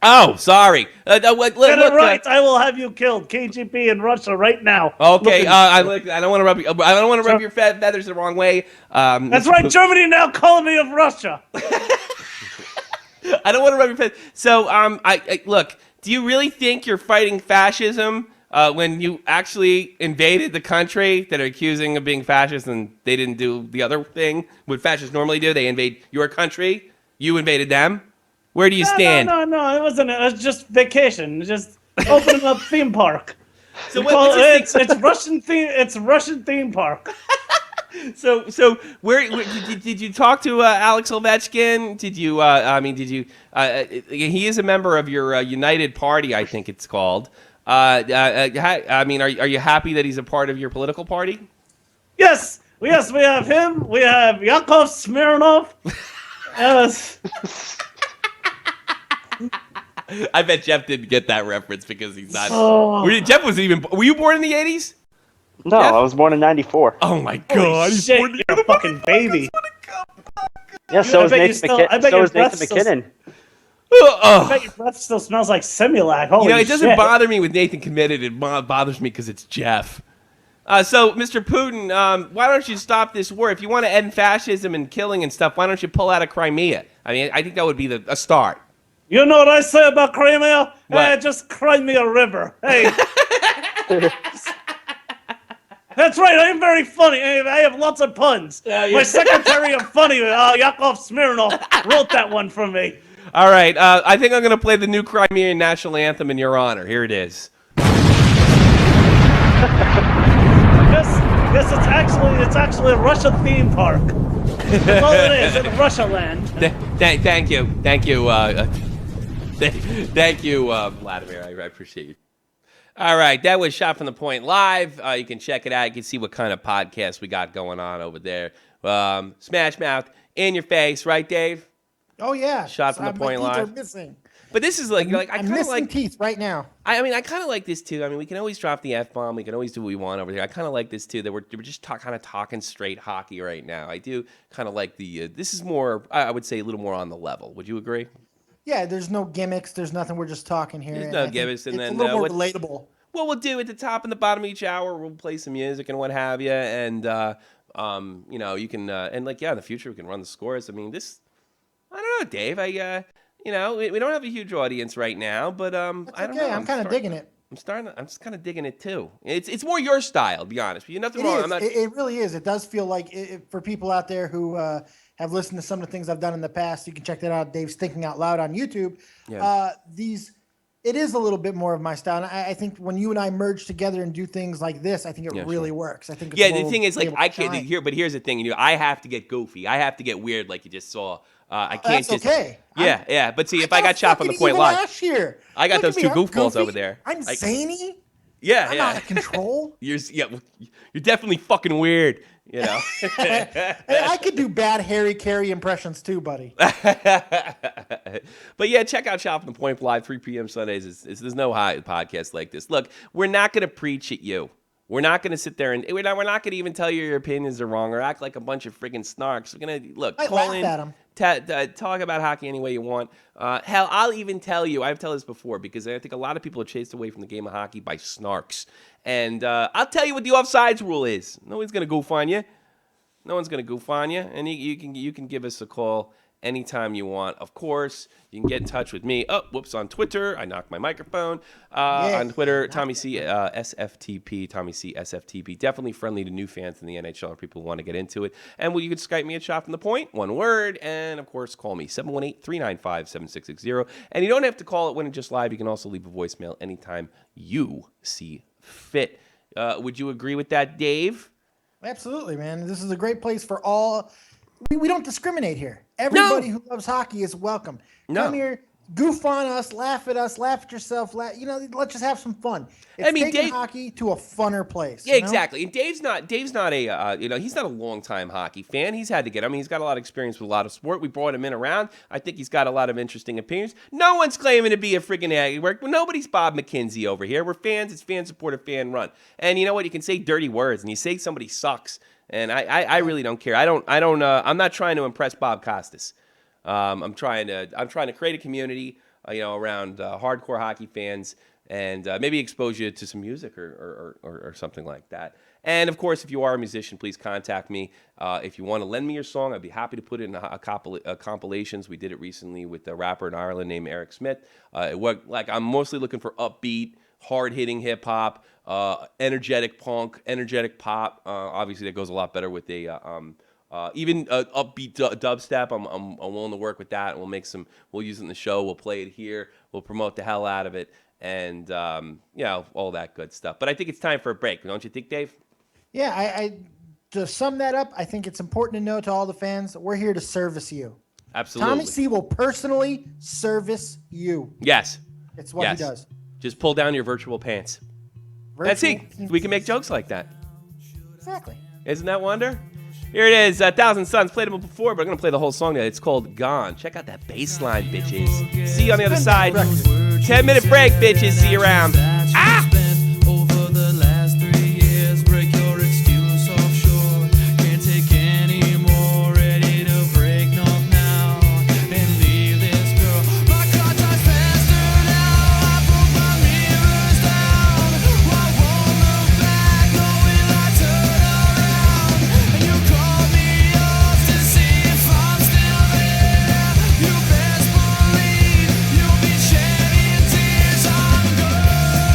Oh, sorry. Get it right. I will have you killed. KGB in Russia right now. Okay. I don't want to rub. I don't want to rub your feathers the wrong way. That's right. Germany now colony of Russia. I don't want to rub your feathers. So, I look. Do you really think you're fighting fascism when you actually invaded the country that are accusing of being fascist and they didn't do the other thing what fascists normally do? They invade your country. You invaded them. Where do you stand? No. It wasn't. It was just vacation. Just opening up theme park. So it's Russian theme. It's Russian theme park. So where did you talk to Alex Ovechkin? Did you? He is a member of your United Party, I think it's called. Are you happy that he's a part of your political party? Yes. We have him. We have Yakov Smirnov. Yes. I bet Jeff didn't get that reference because he's not. Jeff wasn't even. Were you born in the 80s? No, Jeff? I was born in '94. Oh my God! Holy shit, you're a fucking baby. Yeah, so is Nathan McKinnon. I bet your breath still smells like Similac. Holy it doesn't shit. bother me with Nathan committed. It bothers me because it's Jeff. So, Mr. Putin, why don't you stop this war? If you want to end fascism and killing and stuff, why don't you pull out of Crimea? I mean, I think that would be a start. You know what I say about Crimea? What? Hey, just Crimea River. Hey. That's right, I'm very funny. I have lots of puns. My secretary of funny, Yakov Smirnov, wrote that one for me. All right, I think I'm going to play the new Crimean national anthem in your honor. Here it is. Yes, it's actually a Russia theme park. That's all it is, in Russia land. Thank you, Vladimir. I appreciate you. All right, that was Shot from the Point Live. You can check it out. You can see what kind of podcast we got going on over there. Smash Mouth in your face, right, Dave? Oh yeah. Shot from the Point my teeth Live. Are missing. But this is like I kind of like teeth right now. I mean, I kind of like this too. I mean, we can always drop the F-bomb. We can always do what we want over here. I kind of like this too. That we're just kind of talking straight hockey right now. I do kind of like the. This is more. I would say a little more on the level. Would you agree? Yeah, there's no gimmicks. There's nothing. We're just talking here. There's no gimmicks, and it's then a little more relatable. What we'll do at the top and the bottom of each hour, we'll play some music and what have you, and you can and in the future we can run the scores. I mean, this. I don't know, Dave. We don't have a huge audience right now, but I don't know. I'm kind of digging it. I'm just kind of digging it too. It's more your style, to be honest. But nothing wrong. It really is. It does feel like for people out there who have listened to some of the things I've done in the past, you can check that out. Dave's Thinking Out Loud on YouTube. Yeah. It is a little bit more of my style. And I think when you and I merge together and do things like this, I think it really works. I think. The thing is, like, I can't hear. But here's the thing: I have to get goofy. I have to get weird, like you just saw. I can't that's just. Okay. Yeah. But see, if I got Shot from the Point Live, here. I got those two goofballs over there. I'm zany. Yeah, I'm out of control. You're definitely fucking weird. You know. I could do bad Harry Carey impressions too, buddy. But yeah, check out Shot from the Point Live 3 p.m. Sundays. There's no high podcast like this. Look, we're not gonna preach at you. We're not going to sit there and we're not going to even tell you your opinions are wrong or act like a bunch of friggin' snarks. We're going to call in, talk about hockey any way you want. Hell, I'll even tell you. I've told this before because I think a lot of people are chased away from the game of hockey by snarks. And I'll tell you what the offsides rule is. No one's going to goof on you. No one's going to goof on you. And you can give us a call anytime you want. Of course, you can get in touch with me. Oh, whoops, on Twitter. I knocked my microphone. On Twitter, Tommy C, SFTP, Tommy C, SFTP. Definitely friendly to new fans in the NHL or people who want to get into it. And you can Skype me at Shot from the Point, one word. And, of course, call me, 718-395-7660. And you don't have to call it when it's just live. You can also leave a voicemail anytime you see fit. Would you agree with that, Dave? Absolutely, man. This is a great place for all. We don't discriminate here. Everybody who loves hockey is welcome. Come here, goof on us, laugh at yourself. Let's just have some fun. It's taking Dave, hockey to a funner place. Yeah, exactly. And Dave's not a he's not a long-time hockey fan. He's had to get. He's got a lot of experience with a lot of sport. We brought him in around. I think he's got a lot of interesting opinions. No one's claiming to be a freaking Aggie work. Nobody's Bob McKenzie over here. We're fans. It's fan supported, fan run. And you know what? You can say dirty words, and you say somebody sucks. And I really don't care. I'm not trying to impress Bob Costas. I'm trying to create a community, around hardcore hockey fans, and maybe expose you to some music or something like that. And of course, if you are a musician, please contact me. If you want to lend me your song, I'd be happy to put it in compilations. We did it recently with a rapper in Ireland named Eric Smith. I'm mostly looking for upbeat, hard-hitting hip-hop, energetic punk, energetic pop. Obviously, that goes a lot better with a even upbeat dubstep. I'm willing to work with that, and we'll use it in the show. We'll play it here. We'll promote the hell out of it, and all that good stuff. But I think it's time for a break, don't you think, Dave? Yeah, I to sum that up, I think it's important to know to all the fans that we're here to service you. Absolutely. Tommy C will personally service you. Yes. It's what he does. Just pull down your virtual pants. That's it. We can make jokes like that. Exactly. Isn't that wonder? Here it is. 1,000 Suns. Played it before, but I'm going to play the whole song now. It's called Gone. Check out that bass line, bitches. See you on the other side. 10-minute break, bitches. See you around. Ah! Over the last 3 years, break your excuse offshore. Can't take any more, ready to break north now and leave this girl. My car drives faster now, I put my mirrors down. I won't look back, knowing I turn around. And you call me up to see if I'm still there. You best believe you'll be shedding tears. I'm gone.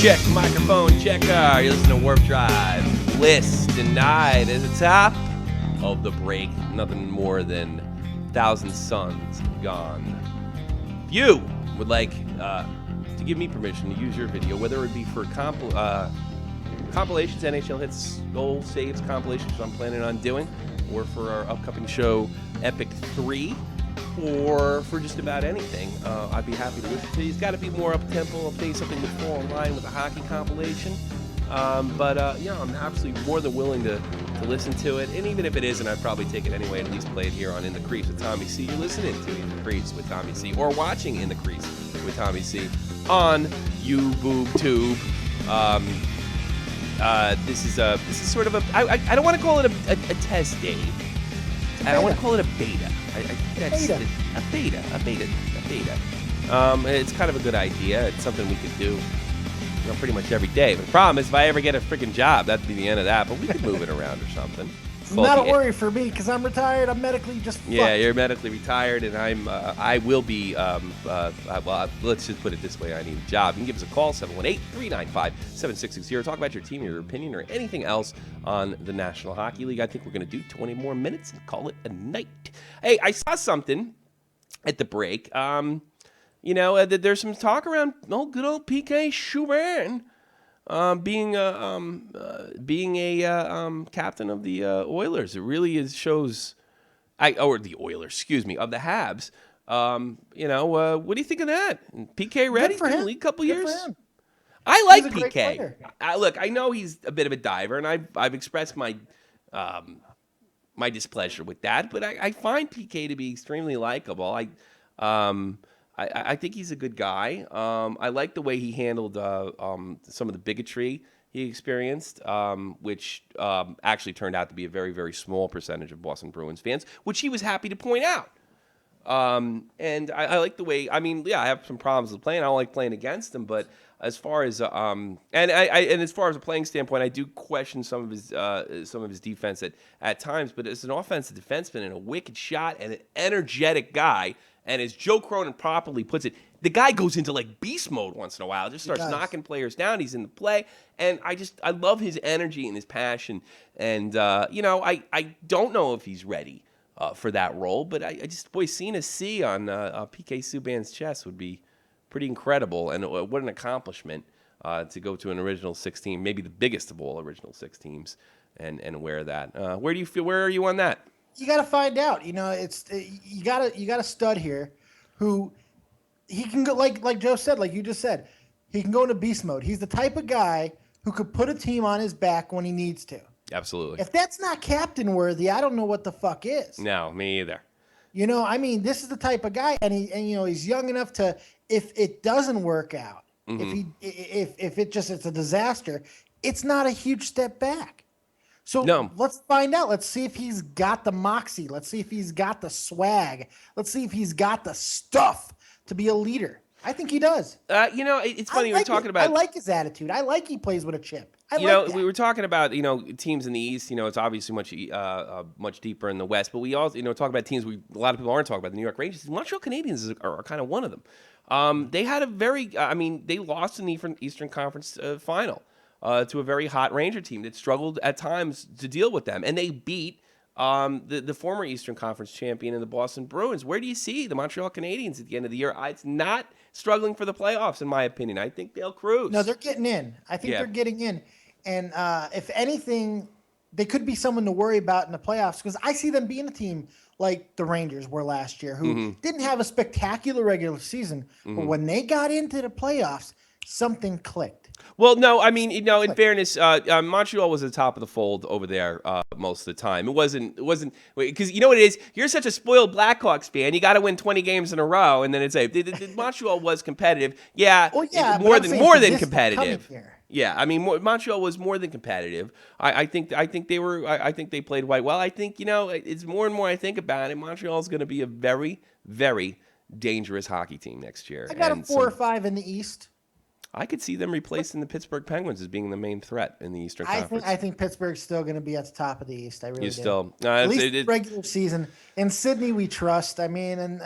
check, microphone checker. You're listening to Warp Drive. List denied at the top of the break. Nothing more than 1,000 suns gone. If you would like to give me permission to use your video, whether it be for compilations, NHL hits, goal saves compilations I'm planning on doing, or for our upcoming show, Epic 3, or for just about anything, I'd be happy to listen to you. It's got to be more up-tempo. I'll play something to fall in line with a hockey compilation. But I'm absolutely more than willing to listen to it. And even if it isn't, I'd probably take it anyway and at least play it here on In the Crease with Tommy C. You're listening to In the Crease with Tommy C. or watching In the Crease with Tommy C. on YouBoobTube. This is sort of I don't want to call it a test, Dave. I want to call it a beta. I think that's a beta. It's kind of a good idea. It's something we could do, pretty much every day. But the problem is, if I ever get a freaking job, that'd be the end of that. But we could move it around or something. It's not a worry for me because I'm retired. I'm medically just fucked. Yeah, you're medically retired, and I will be. Well, let's just put it this way: I need a job. You can give us a call 718-395-7660. Talk about your team, your opinion, or anything else on the National Hockey League. I think we're going to do 20 more minutes and call it a night. Hey, I saw something at the break. There's some talk around good old PK Subban. Being a captain of the Oilers. It really shows, or the Oilers, excuse me, of the Habs. What do you think of that? PK ready for the league couple years? I like PK. Look, I know he's a bit of a diver, and I've expressed my my displeasure with that, but I find PK to be extremely likable. I think he's a good guy. I like the way he handled some of the bigotry he experienced, which actually turned out to be a very, very small percentage of Boston Bruins fans, which he was happy to point out. And I like the way. I have some problems with playing. I don't like playing against him, but as far as and as far as a playing standpoint, I do question some of his defense at times. But as an offensive defenseman and a wicked shot and an energetic guy. And as Joe Cronin properly puts it, the guy goes into like beast mode once in a while. Just starts knocking players down. He's in the play, and I love his energy and his passion. And I don't know if he's ready for that role, but seeing a C on PK Subban's chest would be pretty incredible. And what an accomplishment to go to an original 6 team, maybe the biggest of all original 6 teams, and wear that. Where do you feel? Where are you on that? You got to find out. You got a stud here, who he can go like Joe said, like you just said, he can go into beast mode. He's the type of guy who could put a team on his back when he needs to. Absolutely. If that's not captain worthy, I don't know what the fuck is. No, me either. This is the type of guy, and he's young enough to, if it doesn't work out, mm-hmm. if it's a disaster, it's not a huge step back. So let's find out. Let's see if he's got the moxie. Let's see if he's got the swag. Let's see if he's got the stuff to be a leader. I think he does. It's funny we're talking about. I like his attitude. I like he plays with a chip. We were talking about teams in the East. It's obviously much deeper in the West. But we also talk about teams a lot of people aren't talking about. The New York Rangers. The Montreal Canadiens are kind of one of them. They had a very. They lost in the Eastern Conference final. To a very hot Ranger team that struggled at times to deal with them. And they beat the former Eastern Conference champion in the Boston Bruins. Where do you see the Montreal Canadiens at the end of the year? It's not struggling for the playoffs, in my opinion. I think they'll cruise. No, they're getting in. I think they're getting in. And if anything, they could be someone to worry about in the playoffs, because I see them being a team like the Rangers were last year, who didn't have a spectacular regular season. But when they got into the playoffs, something clicked. Well, no, in fairness, Montreal was at the top of the fold over there most of the time. It wasn't because you know what it is? You're such a spoiled Blackhawks fan. You got to win 20 games in a row, and then it's Montreal was competitive. Yeah, more than competitive. Yeah, Montreal was more than competitive. I think they played quite well. I think it's more and more I think about it. Montreal is going to be a very, very dangerous hockey team next year. I got a 4 or 5 in the East. I could see them replacing the Pittsburgh Penguins as being the main threat in the Eastern Conference. I think Pittsburgh's still going to be at the top of the East. I really do. At least regular season. In Sydney, we trust. I mean, and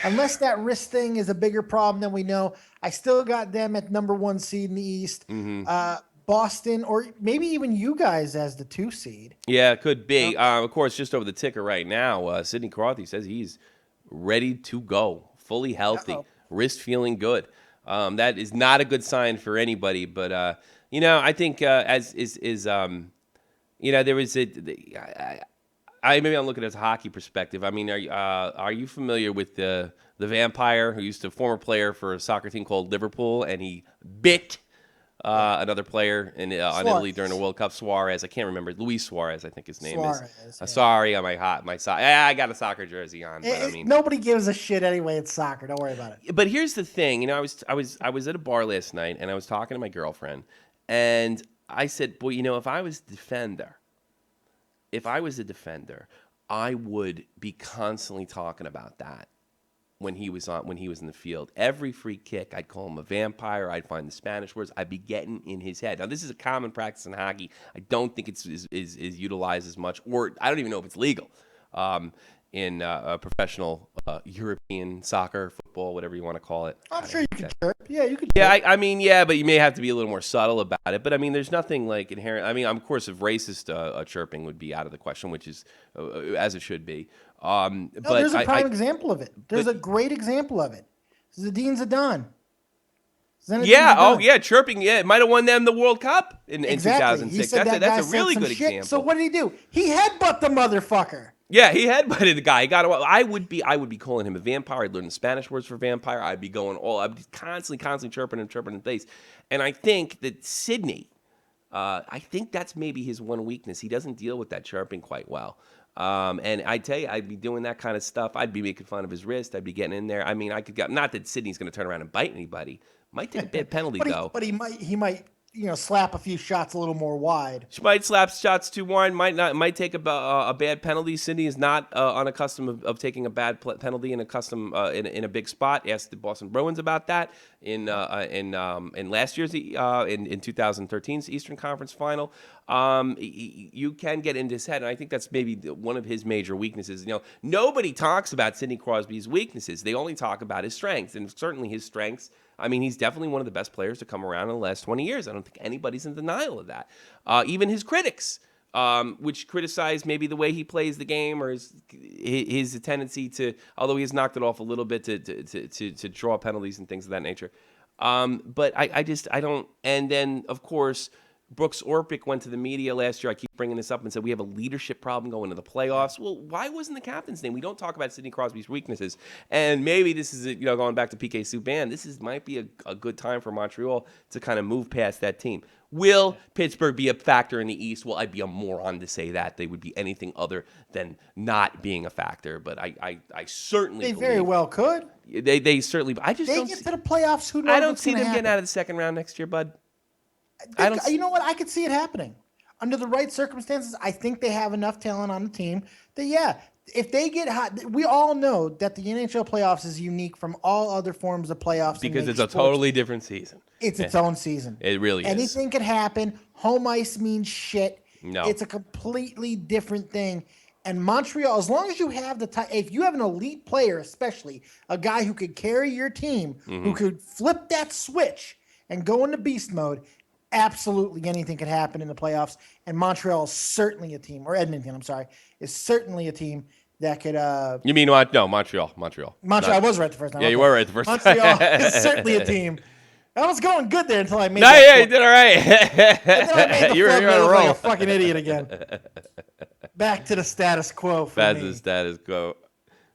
unless that wrist thing is a bigger problem than we know, I still got them at number 1 seed in the East. Boston, or maybe even you guys as the 2 seed. Yeah, it could be. Of course, just over the ticker right now, Sidney Crosby says he's ready to go, fully healthy, wrist feeling good. That is not a good sign for anybody, but I think there was maybe I'm looking at it as a hockey perspective. I mean, are you familiar with the vampire who used to former player for a soccer team called Liverpool, and he bit another player on Italy during the World Cup? Suarez, I can't remember. Luis Suarez, I think his name is. Sorry, on my side. I got a soccer jersey on, but I mean, nobody gives a shit anyway. It's soccer. Don't worry about it. But here's the thing. I was at a bar last night, and I was talking to my girlfriend, and I said, "Boy, if I was a defender, I would be constantly talking about that." When he was in the field, every free kick, I'd call him a vampire. I'd find the Spanish words. I'd be getting in his head. Now, this is a common practice in hockey. I don't think it's is utilized as much, or I don't even know if it's legal in professional European soccer, football, whatever you want to call it. I'm sure you could chirp. Yeah, you could. Yeah, I mean, but you may have to be a little more subtle about it. But I mean, there's nothing like inherent. I mean, of course, if racist chirping would be out of the question, which is as it should be. But there's a prime example of it. There's a great example of it. Zinedine Zidane. Chirping. Yeah, it might have won them the World Cup in 2006. He said that's a really good example. So what did he do? He headbutt the motherfucker. Yeah, he headbutted the guy. I would be calling him a vampire. I'd learn the Spanish words for vampire. I'd be constantly chirping in the face. And I think that Sidney, I think that's maybe his one weakness. He doesn't deal with that chirping quite well. And I tell you, I'd be doing that kind of stuff. I'd be making fun of his wrist. I'd be getting in there. I mean, not that Sidney's going to turn around and bite anybody. Might take a bad penalty though. But he might slap a few shots a little more wide. She might slap shots too wide. Might take a bad penalty. Sidney is not unaccustomed of taking a bad penalty in a big spot. Asked the Boston Bruins about that in last year's in 2013's Eastern Conference Final. You can get into his head, and I think that's maybe one of his major weaknesses. Nobody talks about Sidney Crosby's weaknesses. They only talk about his strengths, and certainly his strengths. I mean, he's definitely one of the best players to come around in the last 20 years. I don't think anybody's in denial of that. Even his critics, which criticize maybe the way he plays the game or his tendency to, although he has knocked it off a little bit to draw penalties and things of that nature. But I don't. And then, of course, Brooks Orpik went to the media last year. I keep bringing this up and said we have a leadership problem going to the playoffs. Well, why wasn't the captain's name? We don't talk about Sidney Crosby's weaknesses. And maybe this is going back to PK Subban. Might be a good time for Montreal to kind of move past that team. Will Pittsburgh be a factor in the East? Well, I'd be a moron to say that they would be anything other than not being a factor. But I certainly they very well could. They certainly. I just don't get to the playoffs. I don't see them getting out of the second round next year, bud. You know what? I could see it happening. Under the right circumstances, I think they have enough talent on the team that, if they get hot, we all know that the NHL playoffs is unique from all other forms of playoffs. Because it's a totally different season. It's its own season. It really is. Anything could happen. Home ice means shit. No. It's a completely different thing. And Montreal, as long as you have if you have an elite player, especially a guy who could carry your team, who could flip that switch and go into beast mode, absolutely anything could happen in the playoffs, and Montreal is certainly a team, or Edmonton, I'm sorry, is certainly a team that could. You mean what? No, Montreal. I was right the first time. Yeah, you were right the first time. Montreal is certainly a team. I was going good there until I made. You did all right. And then I made the you're on a roll. like a fucking idiot again. Back to the status quo. Back to the status quo.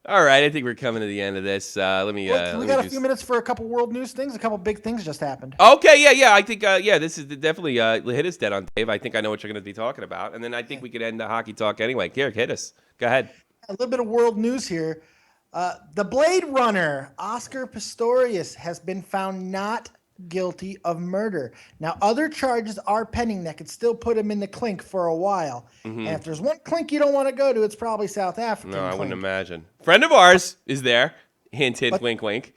All right, I think we're coming to the end of this. Let me. We got a few minutes for a couple world news things. A couple big things just happened. Okay, yeah. I think, this is definitely hit us dead on, Dave. I think I know what you're going to be talking about, and then I think we could end the hockey talk anyway. Garrick, hit us. Go ahead. A little bit of world news here. The Blade Runner, Oscar Pistorius, has been found not guilty of murder. Now, other charges are pending that could still put him in the clink for a while. And if there's one clink you don't want to go to, it's probably South Africa. No, I wouldn't imagine. Friend of ours is there. Hint, hint, wink, wink.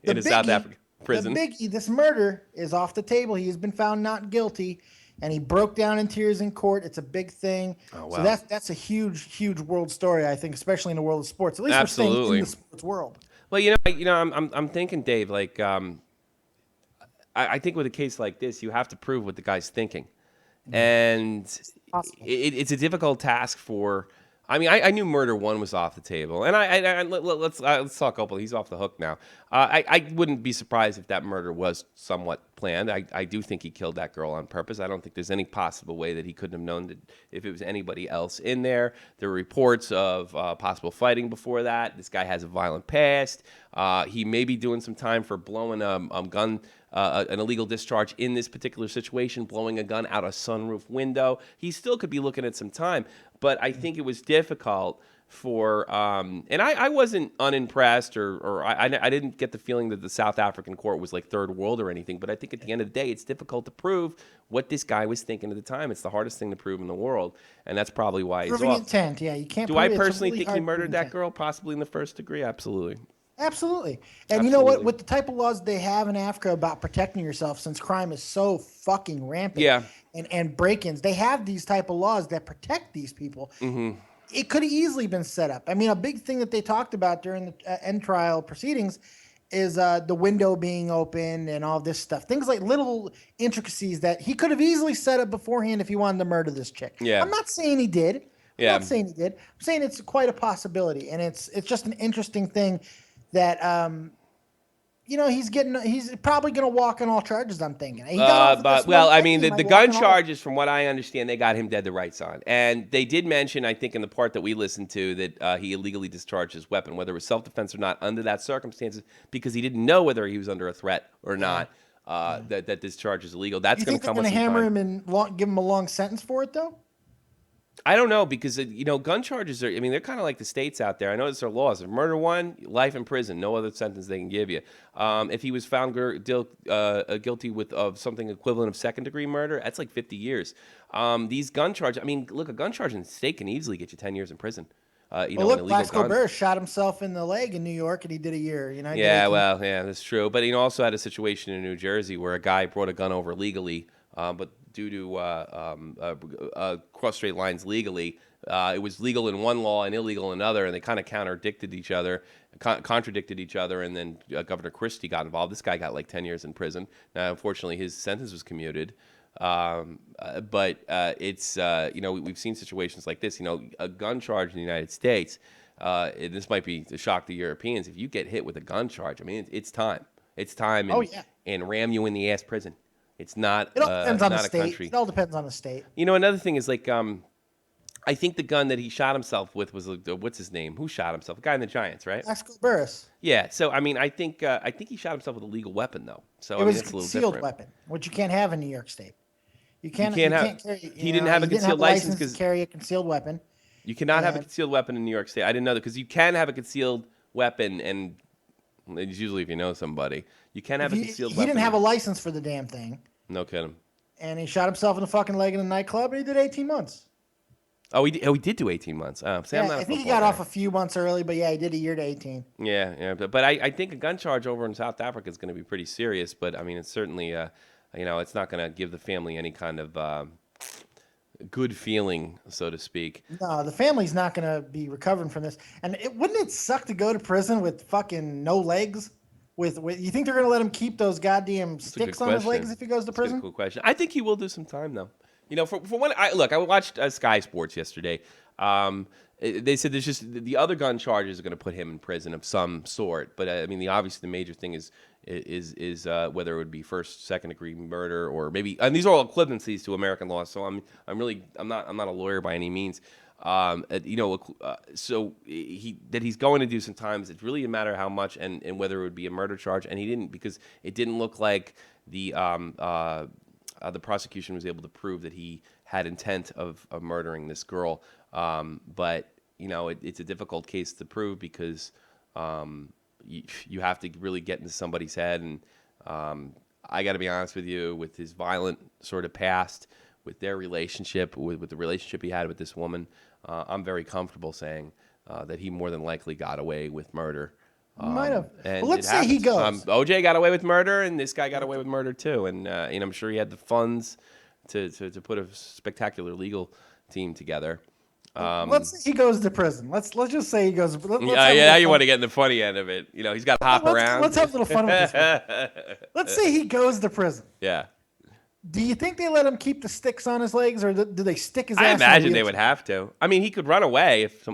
In South Africa. prison. The biggie, this murder is off the table. He has been found not guilty, and he broke down in tears in court. It's a big thing. Oh, wow. So that's a huge world story, I think, especially in the world of sports. At least Absolutely. we're staying in the sports world. Well, I'm thinking, Dave, like, I think with a case like this, you have to prove what the guy's thinking. And it's a difficult task for. I mean, I knew murder one was off the table, and let's talk openly. He's off the hook now. I wouldn't be surprised if that murder was somewhat planned. I do think he killed that girl on purpose. I don't think there's any possible way that he couldn't have known that if it was anybody else in there. There were reports of possible fighting before that. This guy has a violent past. He may be doing some time for blowing a gun. An illegal discharge in this particular situation, blowing a gun out a sunroof window. He still could be looking at some time, but I think it was difficult for, and I wasn't unimpressed or I didn't get the feeling that the South African court was like third world or anything, but I think at the end of the day, it's difficult to prove what this guy was thinking at the time. It's the hardest thing to prove in the world, and that's probably why he's Proving off. intent, yeah, you can't. Do prove I it. It's personally really think he hard murdered prove that intent. girl, possibly in the first degree? Absolutely. Absolutely. And you know what? With the type of laws they have in Africa about protecting yourself, since crime is so fucking rampant, Yeah. and break-ins, they have these type of laws that protect these people. Mm-hmm. It could have easily been set up. I mean, a big thing that they talked about during the end trial proceedings is the window being open and all this stuff. Things like little intricacies that he could have easily set up beforehand if he wanted to murder this chick. Yeah. I'm not saying he did. I'm Yeah. not saying he did. I'm saying it's quite a possibility, and it's just an interesting thing that he's probably going to walk on all charges. I'm thinking. He got off with this one I thing, mean, he the might gun walk on all- charges, from what I understand, they got him dead to rights on, and they did mention, I think, in the part that we listened to, that he illegally discharged his weapon, whether it was self-defense or not, under that circumstances, because he didn't know whether he was under a threat or not. That this charge is illegal. That's You going think to they're come with going to some hammer time. him and give him a long sentence for it, though? I don't know, because gun charges are. I mean, they're kind of like the states out there. I know there are laws. If murder one, life in prison, no other sentence they can give you. If he was found guilty of something equivalent of second-degree murder, that's like 50 years. These gun charges. I mean, look, a gun charge in the state can easily get you 10 years in prison. Well, an look, illegal Blasco gun. Burris shot himself in the leg in New York, and he did a year. He did Yeah, 18. well, yeah, that's true. But also had a situation in New Jersey where a guy brought a gun over legally, but due to cross state lines legally, it was legal in one law and illegal in another, and they kind of contradicted each other, and then Governor Christie got involved. This guy got like 10 years in prison. Now, unfortunately, his sentence was commuted. But it's, we've seen situations like this. A gun charge in the United States, and this might be a shock to Europeans, if you get hit with a gun charge, I mean, it's time. It's time and ram you in the ass prison. It's not, It all depends on the not a state. country. It all depends on the state. Another thing is like, I think the gun that he shot himself with was what's his name? Who shot himself? The guy in the Giants, right? Blasco Burris. Yeah. So I mean, I think he shot himself with a legal weapon though. So It was it's a a little concealed different. weapon, which you can't have in New York State. You can't have- carry. he didn't have a concealed license to carry a concealed weapon. You cannot have a And- concealed weapon in New York State. I didn't know that, because you can have a concealed weapon, and it's usually if you know somebody. You can have a concealed He weapon. didn't have a license for the damn thing, No kidding. and he shot himself in the fucking leg in a nightclub, and he did 18 months. Oh, he did do 18 months. See, I'm Yeah, not a I think he football got off guy. a few months early, but yeah, he did a year to 18. Yeah. But I think a gun charge over in South Africa is going to be pretty serious. But I mean, it's certainly, it's not going to give the family any kind of good feeling, so to speak. No, the family's not going to be recovering from this. And wouldn't it suck to go to prison with fucking no legs? With you think they're going to let him keep those goddamn That's a good sticks on his question. legs if he goes to That's prison? a cool question. I think he will do some time though. For one, I watched Sky Sports yesterday. They said there's just the other gun charges are going to put him in prison of some sort. But I mean, obviously the major thing is whether it would be first, second degree murder, or maybe, and these are all equivalencies to American law. So I'm not a lawyer by any means. So he's going to do some time. It's really a matter of how much and whether it would be a murder charge. And he didn't, because it didn't look like the prosecution was able to prove that he had intent of murdering this girl. But it's a difficult case to prove, because you have to really get into somebody's head. And I got to be honest with you, with his violent sort of past, with their relationship, with the relationship he had with this woman, I'm very comfortable saying that he more than likely got away with murder. Might have. And Well, let's it say he happens. goes. OJ got away with murder, and this guy got away with murder too. And I'm sure he had the funds to put a spectacular legal team together. Let's say he goes to prison. Let's just say he goes. Yeah, you want to get in the funny end of it. He's got to hop around. Let's have a little fun with this. Let's say he goes to prison. Yeah. Do you think they let him keep the sticks on his legs, or do they stick his ass? I in imagine the they would have to. I mean, he could run away if.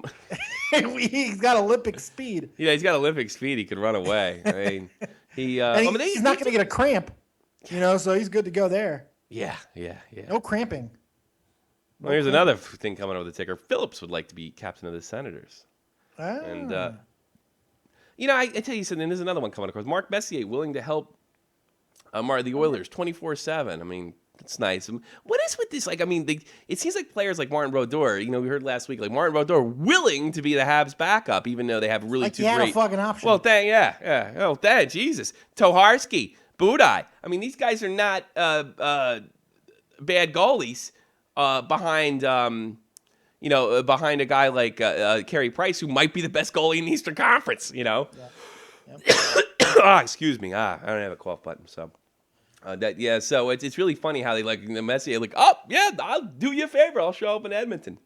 He's got Olympic speed. Yeah, he's got Olympic speed. He could run away. I mean, he's not going to get a cramp, so he's good to go there. Yeah. No cramping. Well, here's another thing coming over the ticker. Phillips would like to be captain of the Senators. And, I tell you something. There's another one coming across. Mark Messier willing to help the Oilers 24/7. I mean, it's nice. What is with this? It seems like players like Martin Brodeur, we heard last week, like Martin Brodeur willing to be the Habs backup, even though they have really two he had great. a fucking option. Well, yeah. Oh, Jesus. Toharski, Budai. I mean, these guys are not bad goalies behind behind a guy like Carey Price, who might be the best goalie in the Eastern Conference. Yeah. Yep. Excuse me. I don't have a cough button, so. So it's really funny how they like the Messier, like, oh yeah, I'll do you a favor, I'll show up in Edmonton,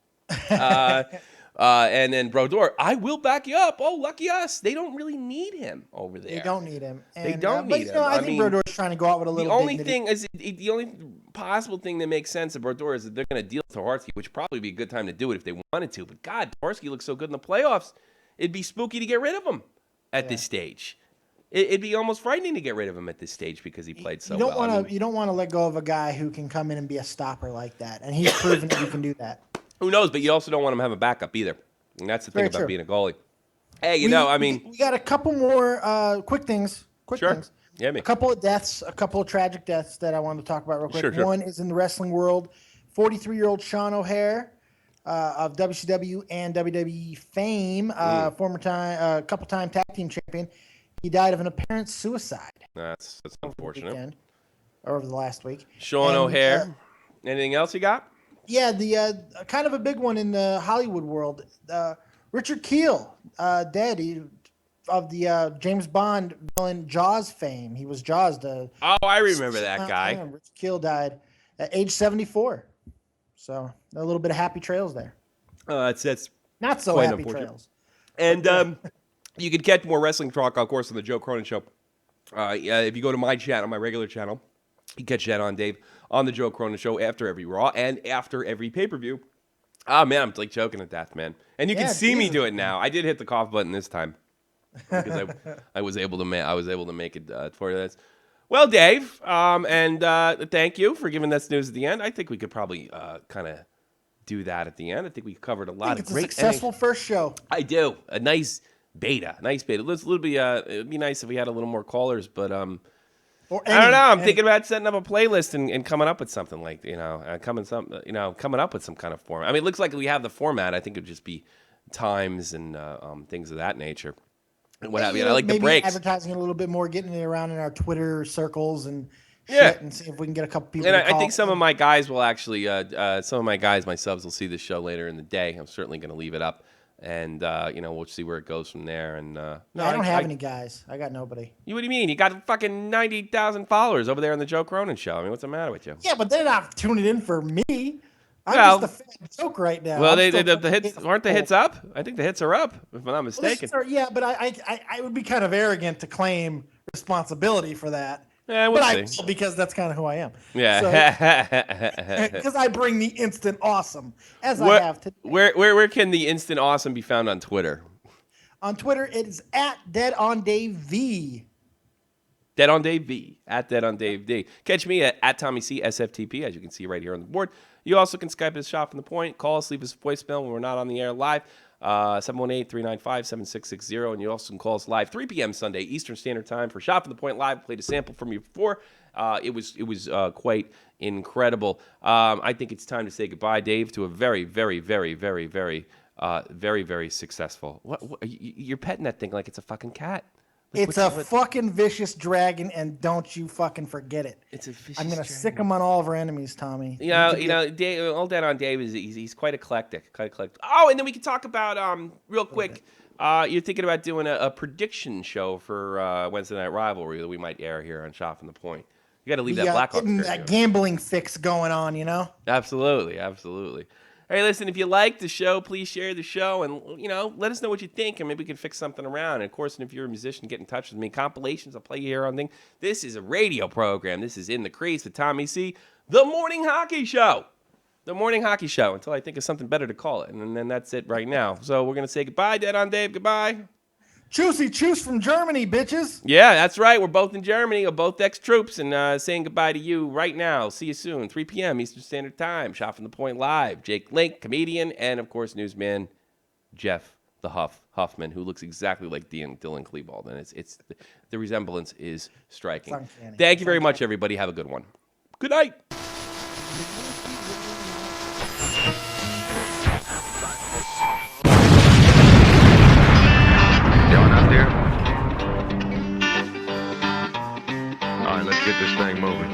and then Brodeur, I will back you up. Oh, lucky us, they don't really need him over there. They don't need him. They don't need him. I think Brodeur's trying to go out with a little. The only possible thing that makes sense of Brodeur is that they're going to deal with Toharski, which would probably be a good time to do it if they wanted to. But God, Toharski looks so good in the playoffs, it'd be spooky to get rid of him at this stage. It'd be almost frightening to get rid of him at this stage because he played so well. You don't want to let go of a guy who can come in and be a stopper like that, and he's proven that he can do that. Who knows? But you also don't want him to have a backup either, and that's the thing about being a goalie. Hey, we got a couple more quick things. Things. Yeah, a couple of deaths, a couple of tragic deaths that I wanted to talk about real quick. Sure. One is in the wrestling world. 43-year-old Sean O'Hare of WCW and WWE fame, couple-time tag team champion. He died of an apparent suicide. That's unfortunate. Over the last week. Sean O'Hare. Anything else you got? Yeah, the kind of a big one in the Hollywood world. Richard Kiel, dead of the James Bond villain Jaws fame. He was Jaws. I remember that guy. Richard Kiel died at age 74. So a little bit of happy trails there. That's not so happy trails. And you can catch more wrestling talk, of course, on the Joe Cronin Show. If you go to my channel, my regular channel, you catch that on Dave on the Joe Cronin Show after every Raw and after every pay-per-view. Oh man, I'm like choking to death, man. And you can see me do it now. I did hit the cough button this time because I was able to make it for this. Well, Dave, and thank you for giving us news at the end. I think we could probably kind of do that at the end. I think we covered a lot of great. It's a successful first show. I do. A nice beta. It'd be nice if we had a little more callers, but I don't know. I'm thinking about setting up a playlist and coming up with something like coming up with some kind of format. I mean, it looks like we have the format. I think it'd just be times and things of that nature. And what have you? I like the breaks. Advertising it a little bit more, getting it around in our Twitter circles and shit, and see if we can get a couple people. And I think some of my guys will actually, my subs will see this show later in the day. I'm certainly going to leave it up. And, we'll see where it goes from there. And I don't have any guys. I got nobody. What do you mean? You got fucking 90,000 followers over there on the Joe Cronin Show. I mean, what's the matter with you? Yeah, but they're not tuning in for me. I'm just a fan joke right now. Well, the hits aren't the hits up? I think the hits are up, if I'm not mistaken. Yeah, but I would be kind of arrogant to claim responsibility for that. Yeah, but I will, because that's kind of who I am. Yeah. Because I bring the instant awesome, I have today. Where can the instant awesome be found on Twitter? On Twitter, it is at DeadOnDaveV. DeadOnDaveV. At DeadOnDaveD. Catch me at Tommy C. SFTP, as you can see right here on the board. You also can Skype us, Shot from the Point. Call us, leave us a voicemail when we're not on the air live. 718-395-7660. And you also can call us live 3 p.m. Sunday, Eastern Standard Time for Shot from the Point Live. Played a sample from you before. It was quite incredible. I think it's time to say goodbye, Dave, to a very, very, very, very, very, very, very successful. You're petting that thing like it's a fucking cat. It's a fucking vicious dragon, and don't you fucking forget it. It's a vicious I'm gonna dragon. sick him on all of our enemies, Tommy. Dave, all Dead on Dave he's quite eclectic. Oh, and then we can talk about real quick. You're thinking about doing a prediction show for Wednesday Night Rivalry that we might air here on Shot from the Point. You got to leave that Blackhawks. Getting that gambling fix going on, you know? Absolutely. Hey, listen, if you like the show, please share the show and, let us know what you think and maybe we can fix something around. And, of course, if you're a musician, get in touch with me. Compilations, I'll play you here on thing. This is a radio program. This is In the Crease with Tommy C. The Morning Hockey Show. The Morning Hockey Show until I think of something better to call it. And then that's it right now. So we're going to say goodbye, Dead on Dave. Goodbye. Choose from Germany, bitches. Yeah, that's right. We're both in Germany. We're both ex-troops and saying goodbye to you right now. See you soon. 3 p.m. Eastern Standard Time. Shot from the Point Live. Jake Link, comedian, and, of course, newsman Jeff the Huffman, who looks exactly like Dylan Klebold. And it's the resemblance is striking. Thank you very much, everybody. Have a good one. Good night. Dylan out there? All right, let's get this thing moving.